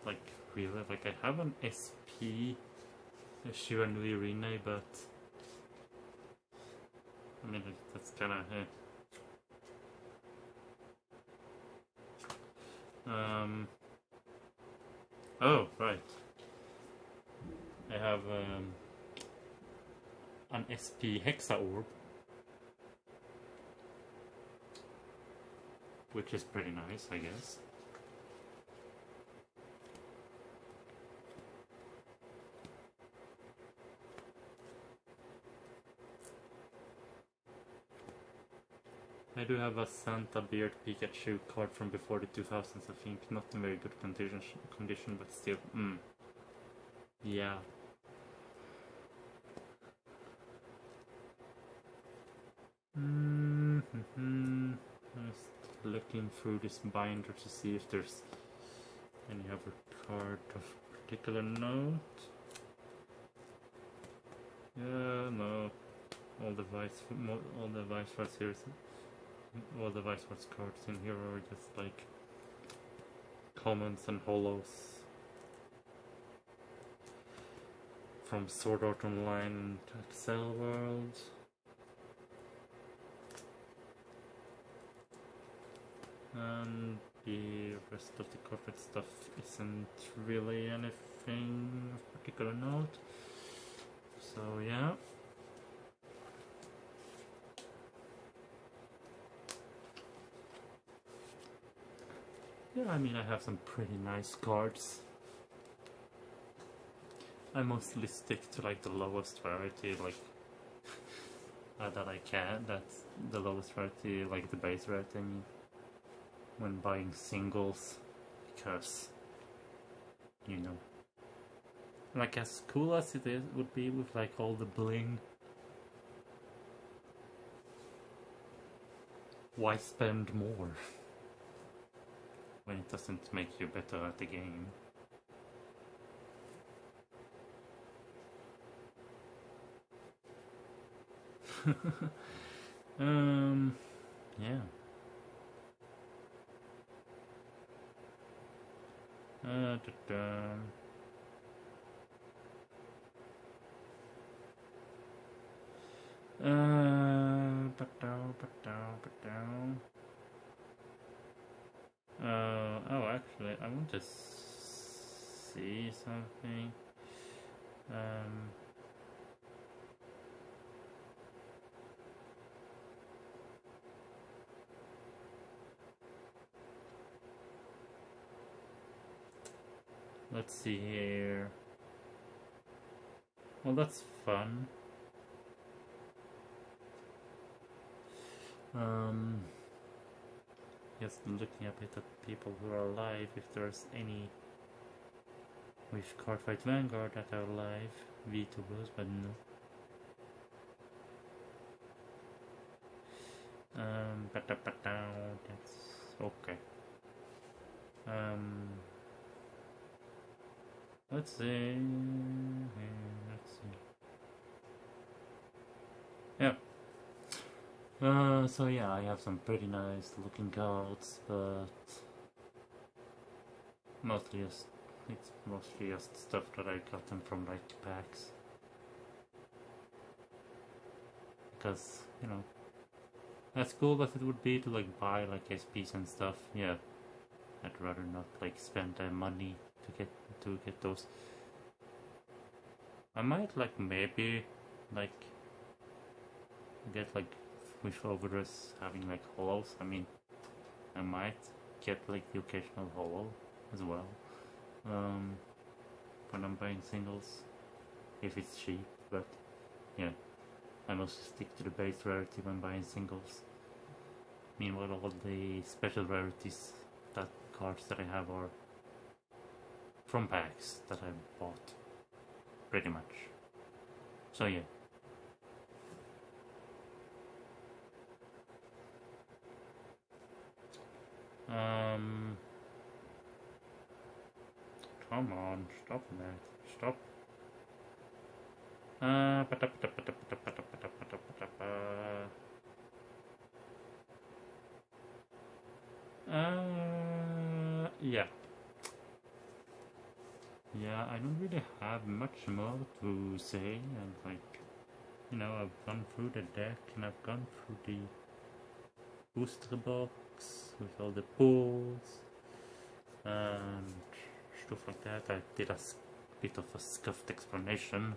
like really, like I have an SP Shiranui Rine, but I mean that's kinda oh right. I have an SP Hexa Orb, which is pretty nice, I guess. I do have a Santa Beard Pikachu card from before the 2000s, I think. Not in very good condition, but still, yeah. Just looking through this binder to see if there's any other card of particular note. Yeah, no. All the Vice series, all the Vice Wars cards in here are just like commons and holos from Sword Art Online to Excel World. And the rest of the corporate stuff isn't really anything of particular note. So yeah. Yeah, I mean I have some pretty nice cards. I mostly stick to like the lowest rarity, like that I can. That's the lowest rarity, like the base rarity, I mean, when buying singles, because you know, like as cool as it is would be with like all the bling, why spend more when it doesn't make you better at the game? Yeah. Oh, actually, I want to see something. Let's see here. Well, that's fun. Just looking a bit at people who are alive, if there's any with Cardfight Vanguard that are alive, VTubers, but no. That's okay. Let's see. Yeah. So yeah, I have some pretty nice looking cards, but it's mostly just stuff that I got them from like packs. Because, you know, as cool as it would be to like buy like SPs and stuff, yeah, I'd rather not like spend the money to get those. I might like maybe like get like with Overdress having like holos. I mean, I might get like the occasional holo as well when I'm buying singles if it's cheap, but yeah, I mostly stick to the base rarity when buying singles. Meanwhile, all the special rarities, that cards that I have are from packs that I bought, pretty much. So yeah. Come on, stop that. Stop. Yeah. Yeah, I don't really have much more to say, and like, you know, I've gone through the deck and I've gone through the booster box with all the pulls and stuff like that. I did a bit of a scuffed explanation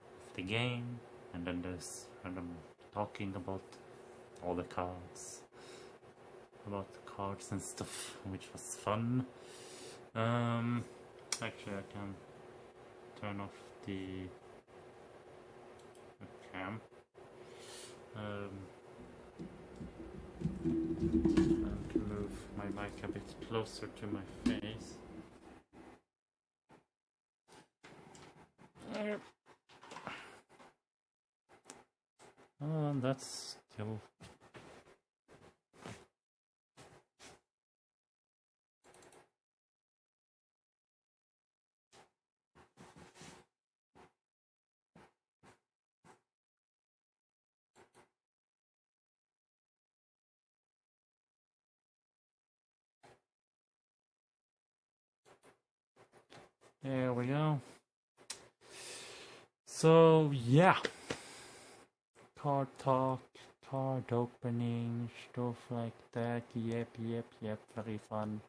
of the game, and then there's random talking about all the cards, about the cards and stuff, which was fun. Actually, I can turn off the cam. And move my mic a bit closer to my face. And that's still. There we go. So yeah, card talk, card opening, stuff like that. Yep, very fun.